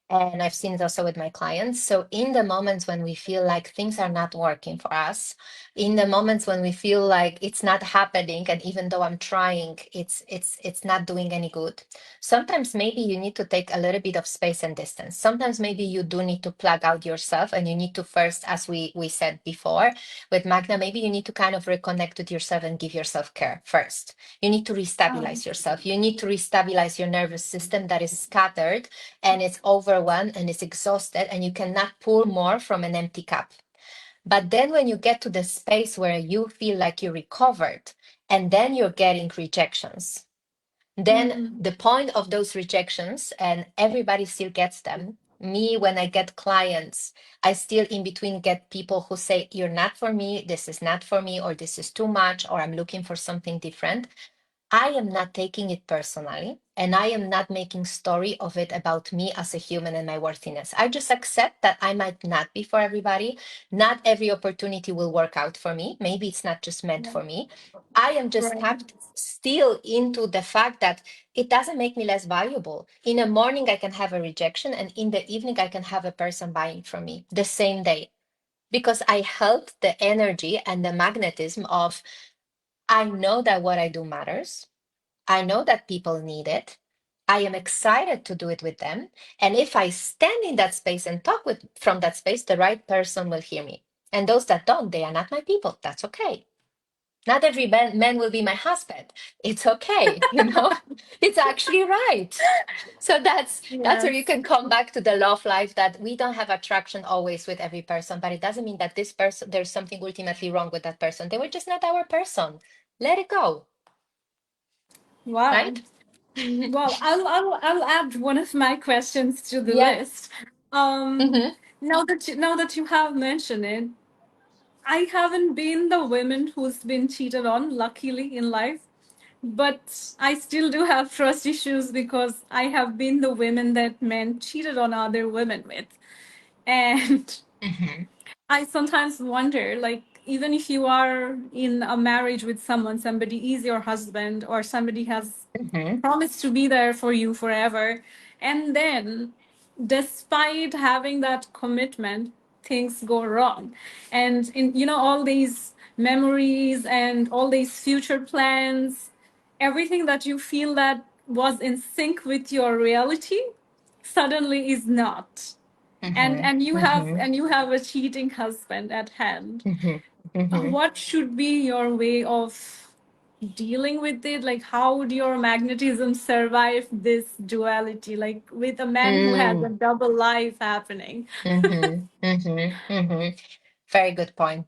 And I've seen it also with my clients. So, in the moments when we feel like things are not working for us, in the moments when we feel like it's not happening, and even though I'm trying, it's not doing any good. Sometimes maybe you need to take a little bit of space and distance. Sometimes maybe you do need to plug out yourself, and you need to first, as we said before with Magna, maybe you need to kind of reconnect with yourself and give yourself care first. You need to restabilize yourself. You need to restabilize your nervous system that is scattered and it's overwhelmed and it's exhausted, and you cannot pour more from an empty cup. But then when you get to the space where you feel like you recovered and then you're getting rejections, then Mm, the point of those rejections, and everybody still gets them. Me, when I get clients, I still in between get people who say, you're not for me, this is not for me, or this is too much, or I'm looking for something different. I am not taking it personally, and I am not making story of it about me as a human and my worthiness. I just accept that I might not be for everybody. Not every opportunity will work out for me. Maybe it's not just meant Yeah. for me. I am just Right. tapped still into the fact that it doesn't make me less valuable. In the morning, I can have a rejection, and in the evening, I can have a person buying from me the same day because I held the energy and the magnetism of I know that what I do matters. I know that people need it. I am excited to do it with them. And if I stand in that space and talk with from that space, the right person will hear me. And those that don't, they are not my people. That's okay. Not every man will be my husband. It's okay, you know. It's actually right. So that's where you Yes. can come back to the love life that we don't have attraction always with every person, but it doesn't mean that this person there's something ultimately wrong with that person. They were just not our person. Let it go, Wow. right? Well, I'll add one of my questions to the Yeah. list. Um, Mm-hmm. now that you have mentioned it, I haven't been the woman who's been cheated on, luckily in life, but I still do have trust issues because I have been the women that men cheated on other women with. And Mm-hmm. I sometimes wonder, like, even if you are in a marriage with someone, somebody is your husband, or somebody has Mm-hmm. promised to be there for you forever, and then, despite having that commitment, things go wrong. And in all these memories and all these future plans, everything that you feel that was in sync with your reality suddenly is not, and Mm-hmm. and you have Mm-hmm. and you have a cheating husband at hand. Mm-hmm. Mm-hmm. What should be your way of dealing with it? Like, how would your magnetism survive this duality, like with a man who has a Mm. double life happening? Mm-hmm. Mm-hmm. Mm-hmm. Very good point.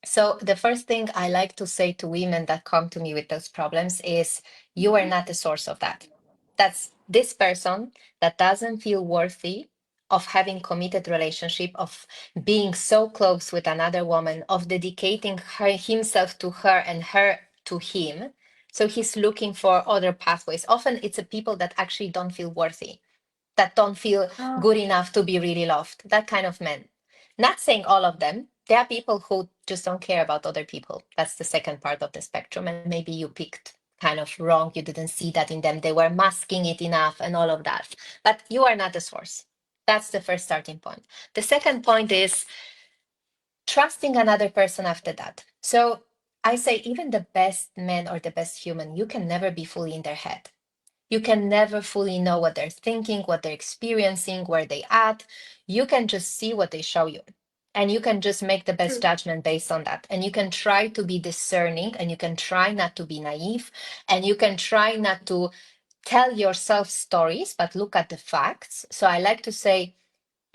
So the first thing I like to say to women that come to me with those problems is you are not the source of that. That's this person that doesn't feel worthy of having committed relationship, of being so close with another woman, of dedicating himself to her and her to him. So he's looking for other pathways. Often it's a people that actually don't feel worthy, that don't feel Oh, good enough to be really loved. That kind of men. Not saying all of them. There are people who just don't care about other people. That's the second part of the spectrum. And maybe you picked kind of wrong. You didn't see that in them. They were masking it enough and all of that. But you are not the source. That's the first starting point. The second point is trusting another person after that. So I say, even the best man or the best human, you can never be fully in their head. You can never fully know what they're thinking, what they're experiencing, where they at. You can just see what they show you. And you can just make the best true. judgment based on that. And you can try to be discerning, and you can try not to be naive, and you can try not to tell yourself stories, but look at the facts. So I like to say,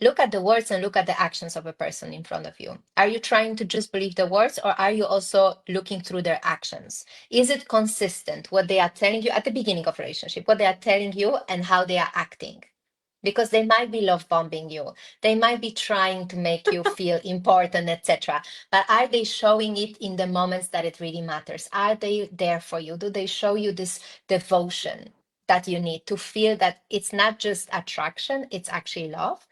look at the words and look at the actions of a person in front of you. Are you trying to just believe the words, or are you also looking through their actions? Is it consistent what they are telling you at the beginning of a relationship, what they are telling you and how they are acting? Because they might be love bombing you, they might be trying to make you feel important, etc., but are they showing it in the moments that it really matters? Are they there for you? Do they show you this devotion that you need to feel that it's not just attraction, it's actually love?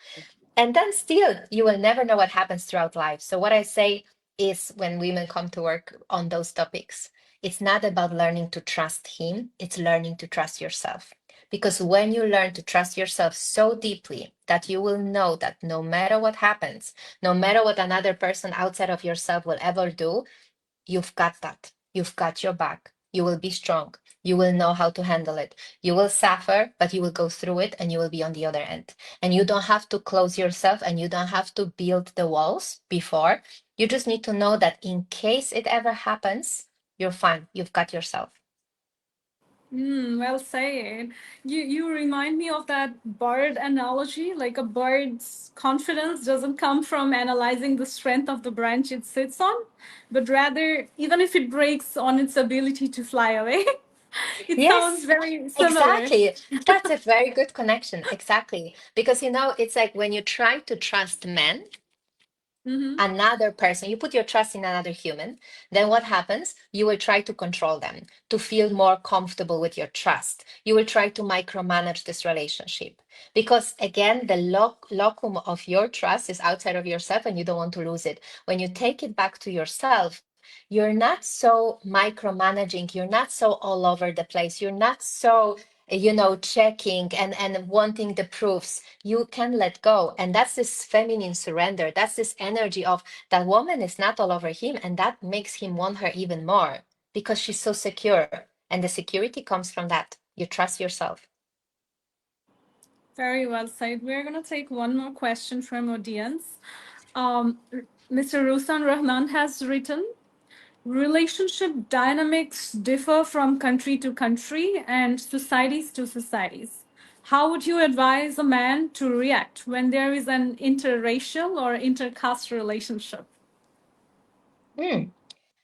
And then still, you will never know what happens throughout life. So, what I say is when women come to work on those topics, it's not about learning to trust him, it's learning to trust yourself. Because when you learn to trust yourself so deeply that you will know that no matter what happens, no matter what another person outside of yourself will ever do, you've got that. You've got your back. You will be strong. You will know how to handle it. You will suffer, but you will go through it and you will be on the other end. And you don't have to close yourself and you don't have to build the walls before. You just need to know that in case it ever happens, you're fine. You've got yourself. Well said. You remind me of that bird analogy. Like, a bird's confidence doesn't come from analyzing the strength of the branch it sits on, but rather, even if it breaks on its ability to fly away. It sounds Yes, very similar. exactly. That's a very good connection. Exactly. Because, it's like when you try to trust men, another person, you put your trust in another human, then what happens? You will try to control them to feel more comfortable with your trust. You will try to micromanage this relationship because, again, the locum of your trust is outside of yourself and you don't want to lose it. When you take it back to yourself, you're not so micromanaging, you're not so all over the place, you're not so checking and wanting the proofs. You can let go, and that's this feminine surrender. That's this energy of that woman is not all over him, and that makes him want her even more because she's so secure, and the security comes from that you trust yourself. Very well said. We're going to take one more question from audience. Um, Mr. Rusan Rahman has written, relationship dynamics differ from country to country and societies to societies. How would you advise a man to react when there is an interracial or intercaste relationship? Hmm.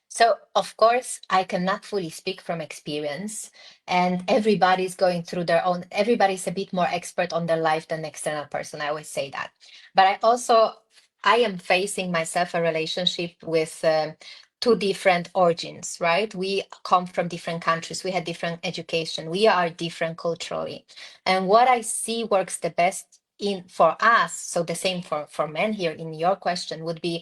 So, of course, I cannot fully speak from experience, and everybody's going through their own, everybody's a bit more expert on their life than the external person. I always say that. But I am facing myself a relationship with two different origins, right? We come from different countries, we had different education, we are different culturally. And what I see works the best in for us, so the same for men here in your question would be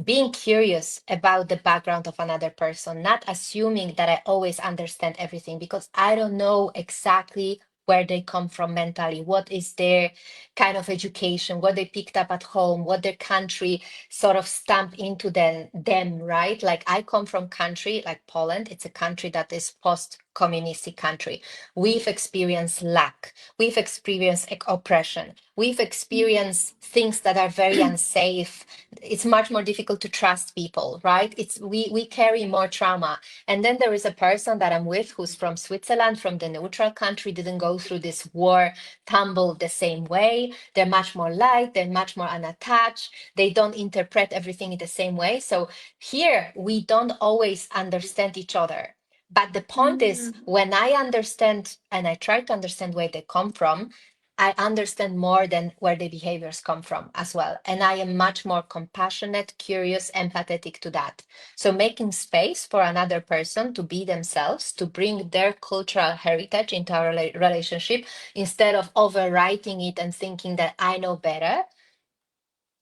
being curious about the background of another person, not assuming that I always understand everything because I don't know exactly where they come from mentally, what is their kind of education, what they picked up at home, what their country sort of stamp into them, right? Like I come from country like Poland. It's a country that is post-communistic country. We've experienced lack. We've experienced oppression. We've experienced things that are very unsafe. It's much more difficult to trust people, right? We carry more trauma. And then there is a person that I'm with who's from Switzerland, from the neutral country, didn't go through this war tumble the same way. They're much more light, they're much more unattached, they don't interpret everything in the same way. So here we don't always understand each other. But the point is, when I understand and I try to understand where they come from, I understand more than where the behaviors come from as well. And I am much more compassionate, curious, empathetic to that. So making space for another person to be themselves, to bring their cultural heritage into our relationship, instead of overwriting it and thinking that I know better,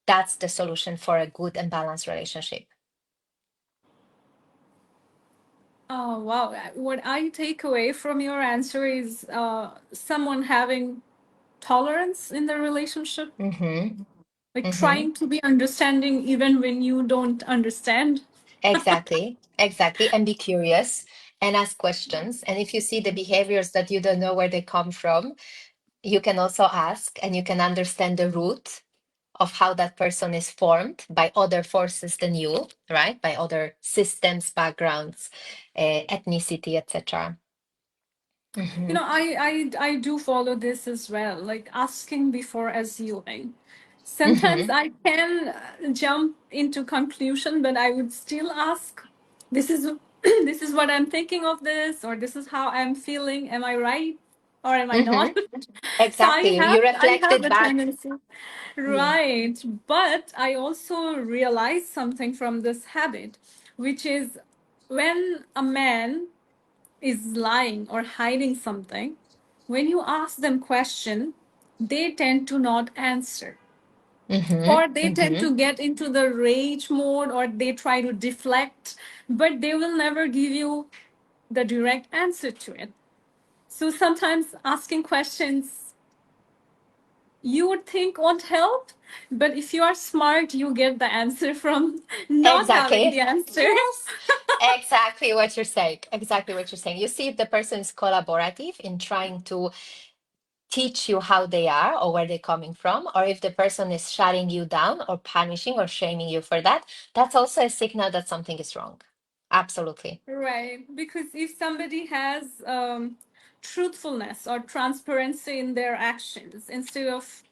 that's the solution for a good and balanced relationship. Oh, wow. What I take away from your answer is someone having tolerance in the relationship, Mm-hmm. like Mm-hmm. trying to be understanding even when you don't understand. Exactly. Exactly. And be curious and ask questions. And if you see the behaviors that you don't know where they come from, you can also ask and you can understand the root of how that person is formed by other forces than you, right? By other systems, backgrounds, ethnicity, etc. You Mm-hmm. know, I do follow this as well, like asking before assuming. Sometimes Mm-hmm. I can jump into conclusion, but I would still ask, this is this is what I'm thinking of this, or this is how I'm feeling. Am I right or am I Mm-hmm. not? So Exactly. You I reflect have it a back. tendency. Yeah. Right. But I also realized something from this habit, which is when a man is lying or hiding something, when you ask them question, they tend to not answer. Mm-hmm. Or they tend Mm-hmm. to get into the rage mode or they try to deflect, but they will never give you the direct answer to it. So sometimes asking questions you would think won't help, but if you are smart, you get the answer from not having Exactly. the answer. Yes. Exactly what you're saying. Exactly what you're saying. You see if the person is collaborative in trying to teach you how they are or where they're coming from, or if the person is shutting you down or punishing or shaming you for that, that's also a signal that something is wrong. Absolutely. Right, because if somebody has truthfulness or transparency in their actions instead of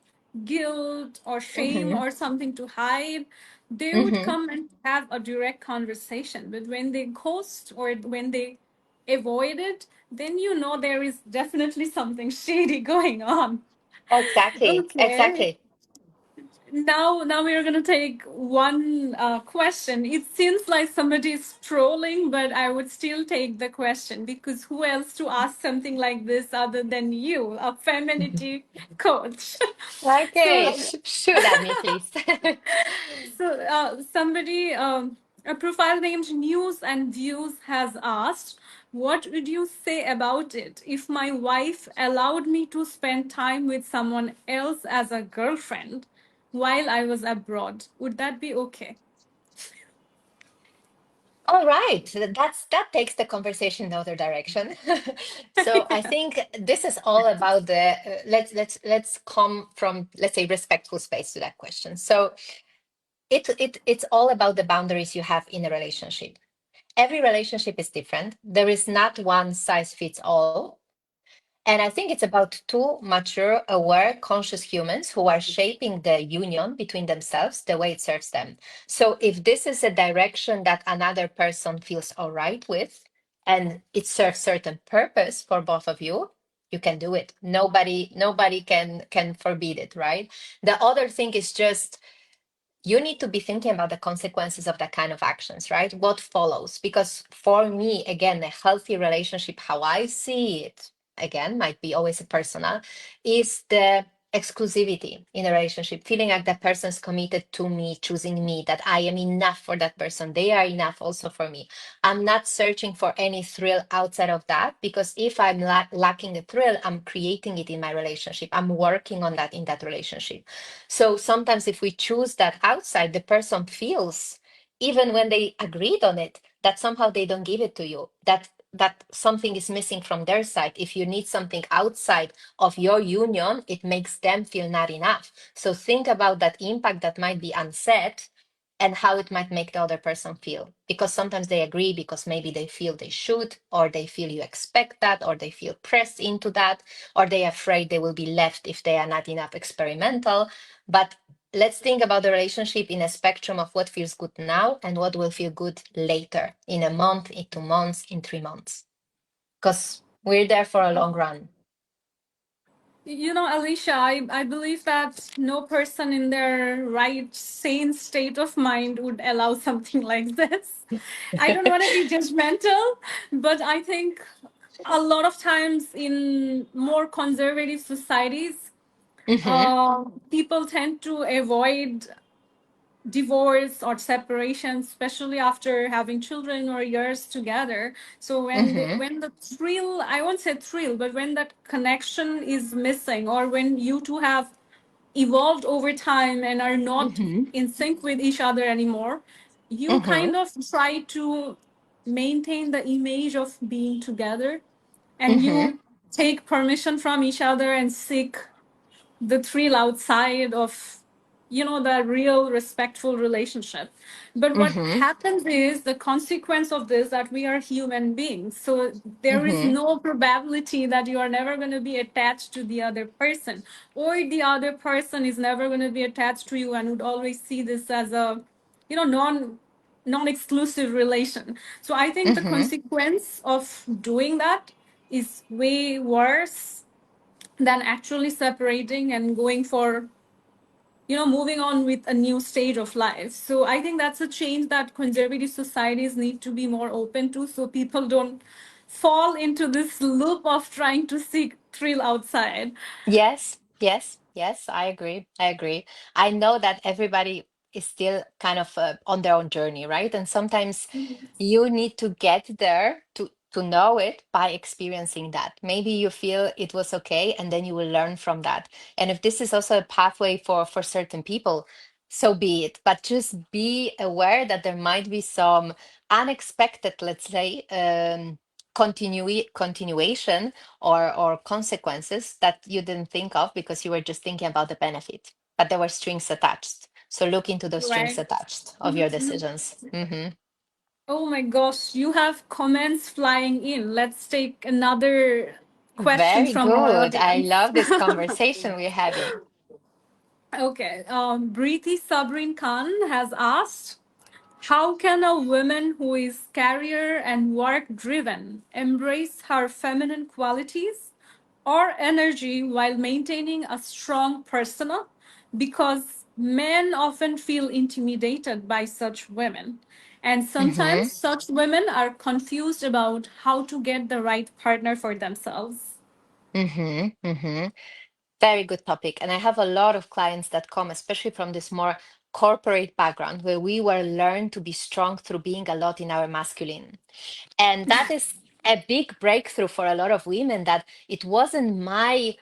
guilt or shame Mm-hmm. or something to hide, they would Mm-hmm. come and have a direct conversation. But when they ghost or when they avoid it, then you know there is definitely something shady going on. Exactly. Okay. Exactly. Now we are going to take one question. It seems like somebody is trolling, but I would still take the question because who else to ask something like this other than you, a femininity coach? Okay, so shoot at me, please. somebody, a profile named News and Views has asked, what would you say about it if my wife allowed me to spend time with someone else as a girlfriend while I was abroad? Would that be okay? All right, that takes the conversation in another direction. So I think this is all about the let's come from, let's say, respectful space to that question. So it's all about the boundaries you have in a relationship. Every relationship is different. There is not one size fits all. And I think it's about two mature, aware, conscious humans who are shaping the union between themselves the way it serves them. So if this is a direction that another person feels all right with, and it serves certain purpose for both of you can do it. Nobody can forbid it, right? The other thing is just you need to be thinking about the consequences of that kind of actions, right? What follows? Because for me, again, a healthy relationship, how I see it, again, might be always a personal, is the exclusivity in a relationship, feeling like that person's committed to me, choosing me, that I am enough for that person. They are enough also for me. I'm not searching for any thrill outside of that because if I'm lacking a thrill, I'm creating it in my relationship. I'm working on that in that relationship. So sometimes if we choose that outside, the person feels, even when they agreed on it, that somehow they don't give it to you, that something is missing from their side. If you need something outside of your union, it makes them feel not enough. So think about that impact that might be unsaid and how it might make the other person feel. Because sometimes they agree because maybe they feel they should, or they feel you expect that, or they feel pressed into that, or they're afraid they will be left if they are not enough experimental. But let's think about the relationship in a spectrum of what feels good now and what will feel good later, in a month, in 2 months, in 3 months. Because we're there for a long run. Alicia, I believe that no person in their right, sane state of mind would allow something like this. I don't want to be judgmental, but I think a lot of times in more conservative societies, Mm-hmm, people tend to avoid divorce or separation, especially after having children or years together. So mm-hmm, when the thrill, I won't say thrill, but when that connection is missing, or when you two have evolved over time and are not mm-hmm, in sync with each other anymore, you mm-hmm, kind of try to maintain the image of being together, and mm-hmm, you take permission from each other and seek the thrill outside of the real respectful relationship. But what mm-hmm, happens is the consequence of this, that we are human beings, so there is mm-hmm, no probability that you are never going to be attached to the other person, or the other person is never going to be attached to you and would always see this as a non exclusive relation. So I think the mm-hmm. consequence of doing that is way worse than actually separating and going for moving on with a new stage of life. So I think that's a change that conservative societies need to be more open to, so people don't fall into this loop of trying to seek thrill outside. Yes, yes, yes, I agree. I agree. I know that everybody is still kind of on their own journey, right? And sometimes you need to get there to know it by experiencing that. Maybe you feel it was okay, and then you will learn from that. And if this is also a pathway for certain people, so be it. But just be aware that there might be some unexpected, let's say, continuation or consequences that you didn't think of because you were just thinking about the benefit, but there were strings attached. So look into those strings Right. attached of your decisions. Hmm. Oh my gosh, you have comments flying in. Let's take another question Very from our good. I audience. love this conversation we're having. Okay, Preeti Sabrin Khan has asked, how can a woman who is career and work driven embrace her feminine qualities or energy while maintaining a strong persona? Because Men often feel intimidated by such women. And Mm-hmm. sometimes such women are confused about how to get the right partner for themselves. Mm-hmm. Mm-hmm. Very good topic. And I have a lot of clients that come, especially from this more corporate background, where we were learned to be strong through being a lot in our masculine. And that is a big breakthrough for a lot of women, that it wasn't my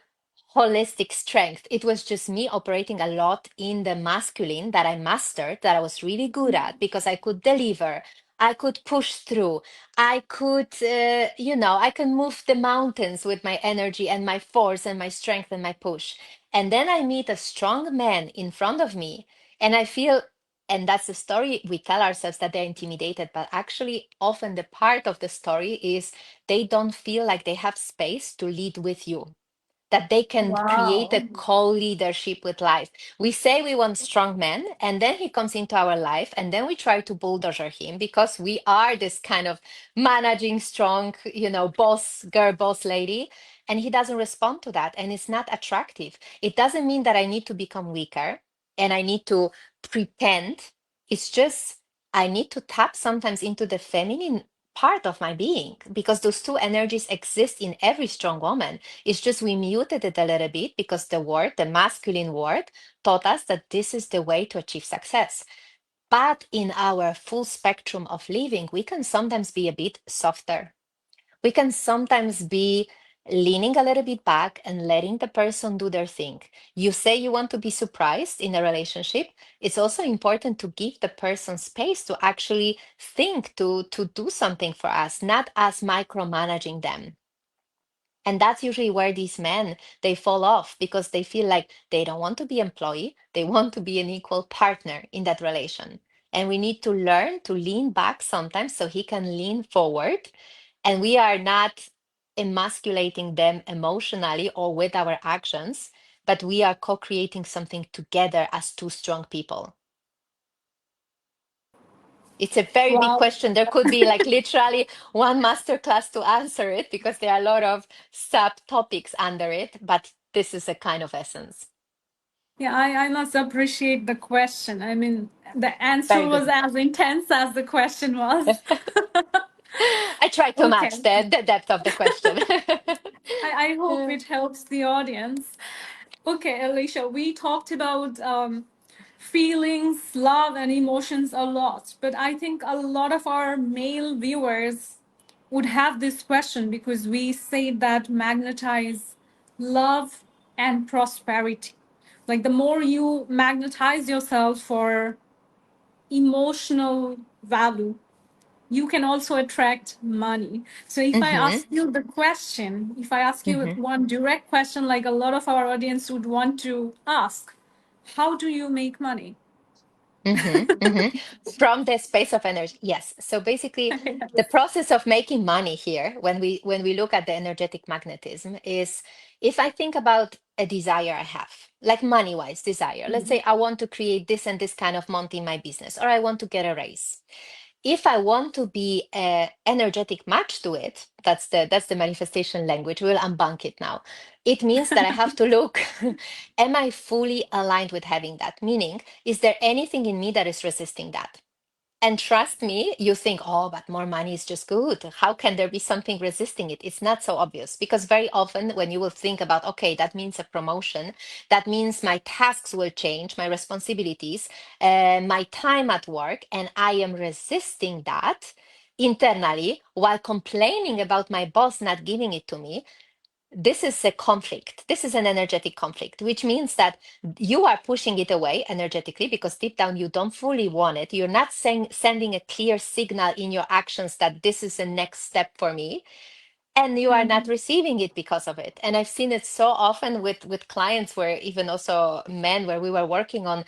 holistic strength. It was just me operating a lot in the masculine that I mastered, that I was really good at because I could deliver. I could push through. I could, I can move the mountains with my energy and my force and my strength and my push. And then I meet a strong man in front of me, and I feel, and that's the story we tell ourselves, that they're intimidated, but actually often the part of the story is they don't feel like they have space to lead with you, that they can create a Wow. co-leadership with life. We say we want strong men, and then he comes into our life, and then we try to bulldozer him because we are this kind of managing strong, boss girl, boss lady, and he doesn't respond to that, and it's not attractive. It doesn't mean that I need to become weaker and I need to pretend. It's just I need to tap sometimes into the feminine part of my being, because those two energies exist in every strong woman. It's just we muted it a little bit because the masculine word, taught us that this is the way to achieve success. But in our full spectrum of living, we can sometimes be a bit softer. We can sometimes be leaning a little bit back and letting the person do their thing. You say you want to be surprised in a relationship. It's also important to give the person space to actually think, to do something for us, not us micromanaging them. And that's usually where these men, they fall off, because they feel like they don't want to be employee, they want to be an equal partner in that relation. And we need to learn to lean back sometimes so he can lean forward, and we are not emasculating them emotionally or with our actions, but we are co-creating something together as two strong people. It's a very big Wow. question. There could be like literally one masterclass to answer it, because there are a lot of subtopics under it, but this is a kind of essence. Yeah, I must appreciate the question. I mean, the answer Very was good. as intense as the question was. I try to match Okay. the depth of the question. I hope it helps the audience. Okay, Alicia, we talked about feelings, love, and emotions a lot, but I think a lot of our male viewers would have this question because we say that magnetize love and prosperity. Like the more you magnetize yourself for emotional value, you can also attract money. So if I Hmm. ask you the question, if I ask you Hmm. one direct question, like a lot of our audience would want to ask, how do you make money? From the space of energy, yes. So basically, the Yes. process of making money here, when we look at the energetic magnetism, is if I think about a desire I have, like money-wise desire. Let's say I want to create this and this kind of month in my business, or I want to get a raise. If I want to be a energetic match to it, that's the manifestation language. We'll unbank it now. It means that I have to look, am I fully aligned with having that? Meaning, is there anything in me that is resisting that? And trust me, you think, oh, but more money is just good. How can there be something resisting it? It's not so obvious, because very often when you will think about, okay, that means a promotion, that means my tasks will change, my responsibilities, my time at work, and I am resisting that internally while complaining about my boss not giving it to me. This is a conflict. This is an energetic conflict, which means that you are pushing it away energetically because deep down you don't fully want it. You're not sending a clear signal in your actions that this is the next step for me, and you are not receiving it because of it. And I've seen it so often with clients, where even also men, where we were working on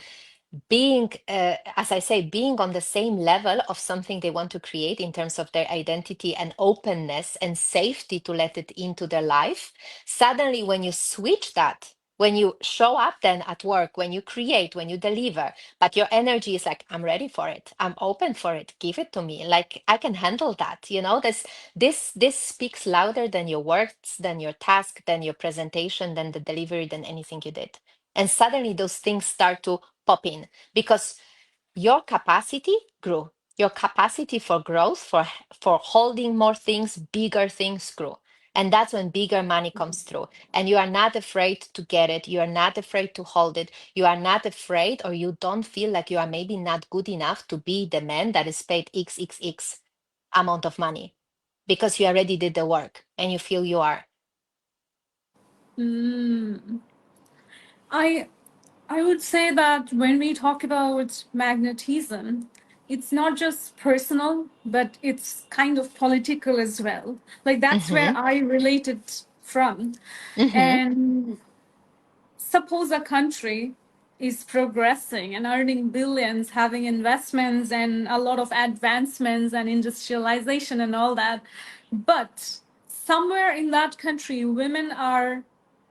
being, as I say, being on the same level of something they want to create in terms of their identity and openness and safety to let it into their life. Suddenly, when you switch that, when you show up then at work, when you create, when you deliver, but your energy is like, I'm ready for it, I'm open for it, give it to me, like I can handle that. This speaks louder than your words, than your task, than your presentation, than the delivery, than anything you did. And suddenly those things start to pop in because your capacity grew. Your capacity for growth, for holding more things, bigger things grew. And that's when bigger money comes through. And you are not afraid to get it. You are not afraid to hold it. You are not afraid, or you don't feel like you are maybe not good enough to be the man that is paid XXX amount of money because you already did the work and you feel you are. Mm. I I would say that when we talk about magnetism, it's not just personal, but it's kind of political as well. Like that's where Mm-hmm. I relate it from. Mm-hmm. And suppose a country is progressing and earning billions, having investments and a lot of advancements and industrialization and all that. But somewhere in that country, women are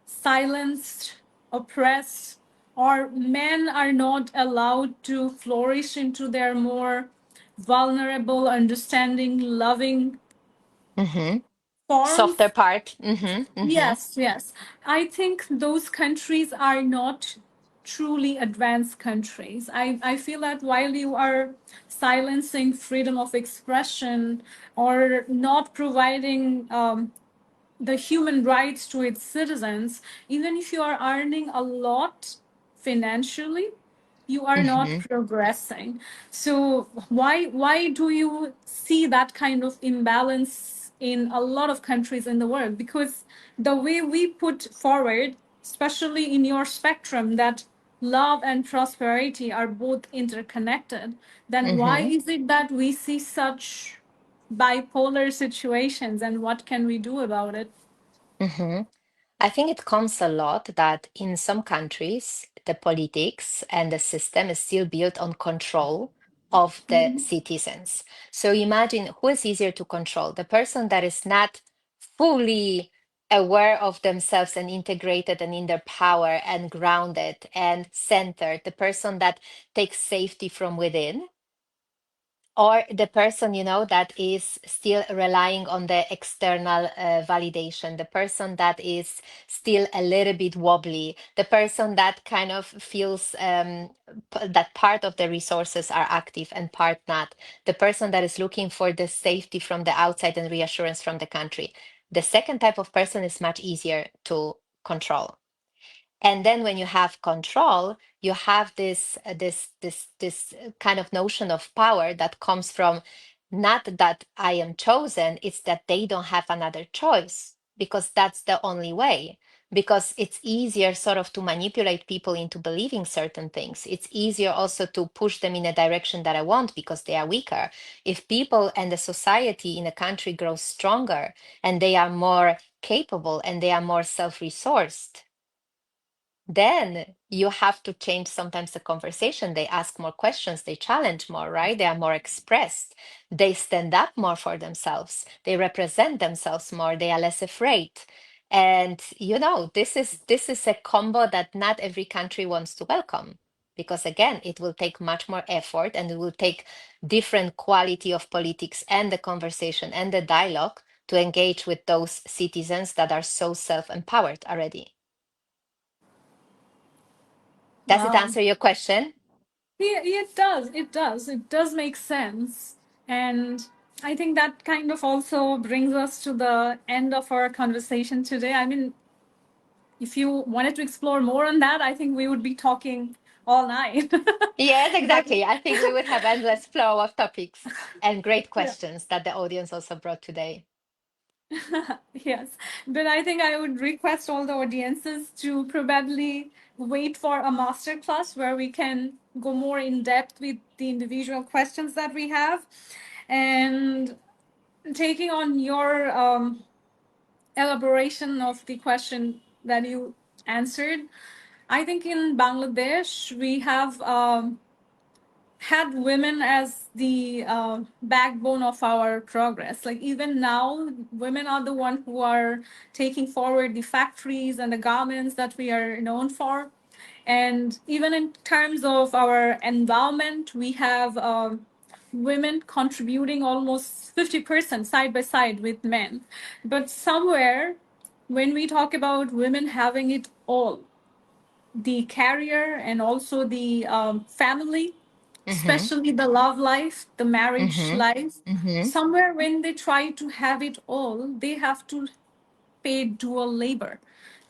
silenced, oppressed, or men are not allowed to flourish into their more vulnerable, understanding, loving Mm-hmm. Softer forms. part. Mm-hmm. Mm-hmm. Yes, yes. I think those countries are not truly advanced countries. I feel that while you are silencing freedom of expression or not providing the human rights to its citizens, even if you are earning a lot financially, you are not Mm-hmm. progressing. So why do you see that kind of imbalance in a lot of countries in the world? Because the way we put forward, especially in your spectrum, that love and prosperity are both interconnected, then why Mm-hmm. is it that we see such bipolar situations, and what can we do about it? Mm-hmm. I think it comes a lot that in some countries, the politics and the system is still built on control of the citizens. So imagine who is easier to control? The person that is not fully aware of themselves and integrated and in their power and grounded and centered, the person that takes safety from within, or the person that is still relying on the external validation, the person that is still a little bit wobbly, the person that kind of feels that part of the resources are active and part not, the person that is looking for the safety from the outside and reassurance from the country. The second type of person is much easier to control. And then when you have control, you have this kind of notion of power that comes from not that I am chosen, it's that they don't have another choice because that's the only way. Because it's easier sort of to manipulate people into believing certain things. It's easier also to push them in a direction that I want because they are weaker. If people and the society in a country grows stronger and they are more capable and they are more self-resourced, then you have to change sometimes the conversation. They ask more questions, they challenge more, right? They are more expressed. They stand up more for themselves. They represent themselves more. They are less afraid. And this is a combo that not every country wants to welcome. Because again, it will take much more effort and it will take different quality of politics and the conversation and the dialogue to engage with those citizens that are so self-empowered already. Does it Wow. answer your question? Yeah, it does. It does. It does make sense. And I think that kind of also brings us to the end of our conversation today. I mean, if you wanted to explore more on that, I think we would be talking all night. Yes, But exactly. I think we would have endless flow of topics and great yeah. questions that the audience also brought today. Yes, but I think I would request all the audiences to probably wait for a master class where we can go more in depth with the individual questions that we have. And taking on your elaboration of the question that you answered, I think in Bangladesh we have had women as the backbone of our progress. Like even now, women are the one who are taking forward the factories and the garments that we are known for. And even in terms of our environment, we have women contributing almost 50% side by side with men. But somewhere, when we talk about women having it all, the career and also the family, Mm-hmm. especially the love life, the marriage Mm-hmm. life. Mm-hmm. Somewhere when they try to have it all, they have to pay dual labor.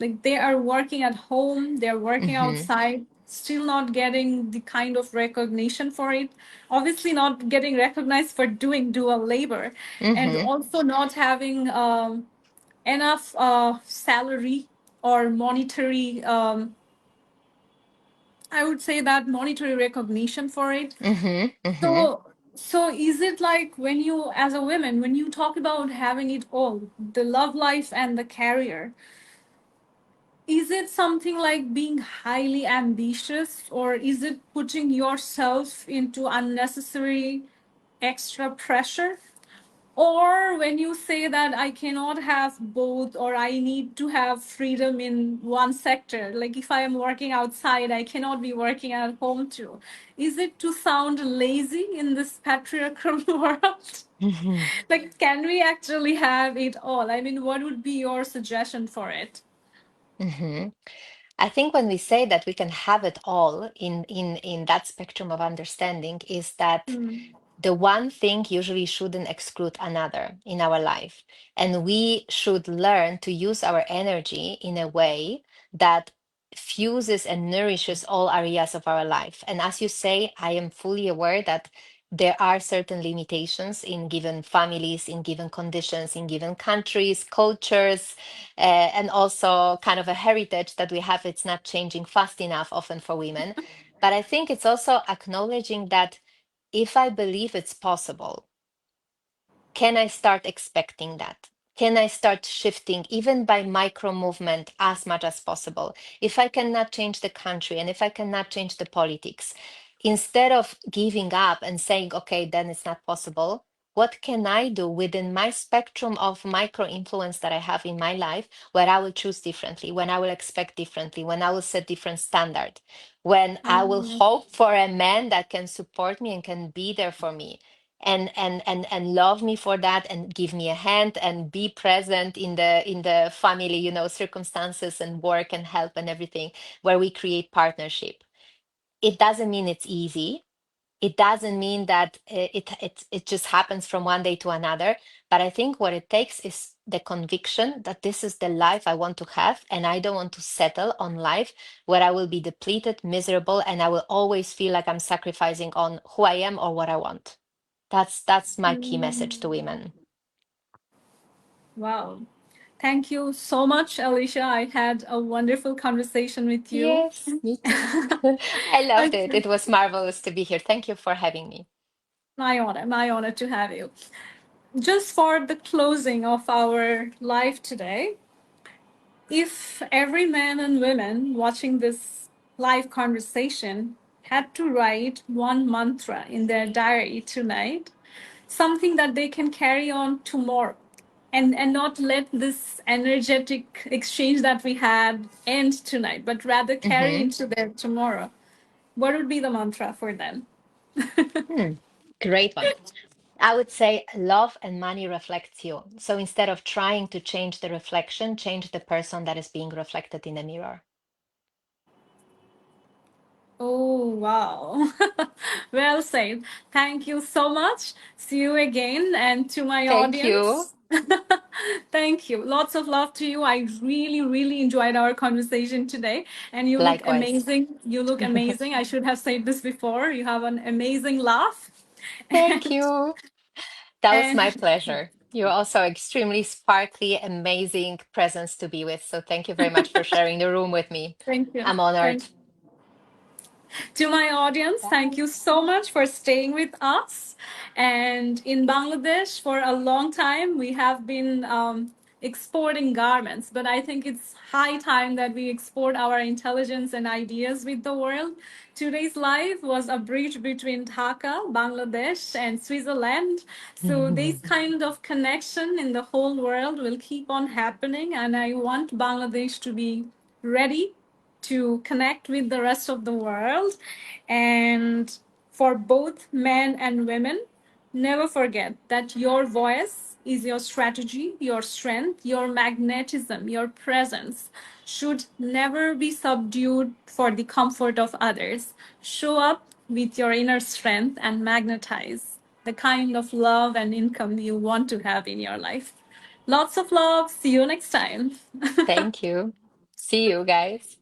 Like they are working at home, they're working Mm-hmm. outside, still not getting the kind of recognition for it. Obviously, not getting recognized for doing dual labor, and Mm-hmm. also not having enough salary or monetary, I would say that monetary recognition for it. Mm-hmm. Mm-hmm. So is it like when you, as a woman, when you talk about having it all, the love life and the career, is it something like being highly ambitious, or is it putting yourself into unnecessary extra pressure? Or when you say that I cannot have both, or I need to have freedom in one sector, like if I am working outside, I cannot be working at home too. Is it to sound lazy in this patriarchal world? Mm-hmm. Like, can we actually have it all? I mean, what would be your suggestion for it? Mm-hmm. I think when we say that we can have it all in that spectrum of understanding is that Mm. the one thing usually shouldn't exclude another in our life. And we should learn to use our energy in a way that fuses and nourishes all areas of our life. And as you say, I am fully aware that there are certain limitations in given families, in given conditions, in given countries, cultures, and also kind of a heritage that we have. It's not changing fast enough often for women. But I think it's also acknowledging that if I believe it's possible, can I start expecting that? Can I start shifting even by micro movement as much as possible? If I cannot change the country and if I cannot change the politics, instead of giving up and saying, okay, then it's not possible, what can I do within my spectrum of micro influence that I have in my life where I will choose differently, when I will expect differently, when I will set different standard, when I will hope for a man that can support me and can be there for me and love me for that and give me a hand and be present in the family, circumstances and work and help and everything where we create partnership. It doesn't mean it's easy. It doesn't mean that it just happens from one day to another. But I think what it takes is the conviction that this is the life I want to have, and I don't want to settle on life where I will be depleted, miserable, and I will always feel like I'm sacrificing on who I am or what I want. That's my key message to women. Wow. Thank you so much, Alicia. I had a wonderful conversation with you. Yes, me too. I loved it. Okay. It was marvelous to be here. Thank you for having me. My honor to have you. Just for the closing of our live today, if every man and woman watching this live conversation had to write one mantra in their diary tonight, something that they can carry on tomorrow, and not let this energetic exchange that we had end tonight, but rather carry Hmm. into their tomorrow, what would be the mantra for them? Hmm. Great one. I would say love and money reflects you. So instead of trying to change the reflection, change the person that is being reflected in the mirror. Oh, wow. Well said. Thank you so much. See you again. And to my Thank you. audience, thank you. Lots of love to you. I really, really enjoyed our conversation today. And you look Likewise. amazing. You look amazing. I should have said this before. You have an amazing laugh. Thank you. That was my And pleasure. You're also extremely sparkly, amazing presence to be with. So thank you very much for sharing the room with me. thank you. I'm honored. Thank To my audience, thank Bye. you so much for staying with us. And in Bangladesh, for a long time, we have been exporting garments, but I think it's high time that we export our intelligence and ideas with the world. Today's live was a bridge between Dhaka, Bangladesh, and Switzerland. So, this kind of connection in the whole world will keep on happening. And I want Bangladesh to be ready to connect with the rest of the world. And for both men and women, never forget that your voice is your strategy, your strength, your magnetism, your presence should never be subdued for the comfort of others. Show up with your inner strength and magnetize the kind of love and income you want to have in your life. Lots of love. See you next time. Thank you. See you guys.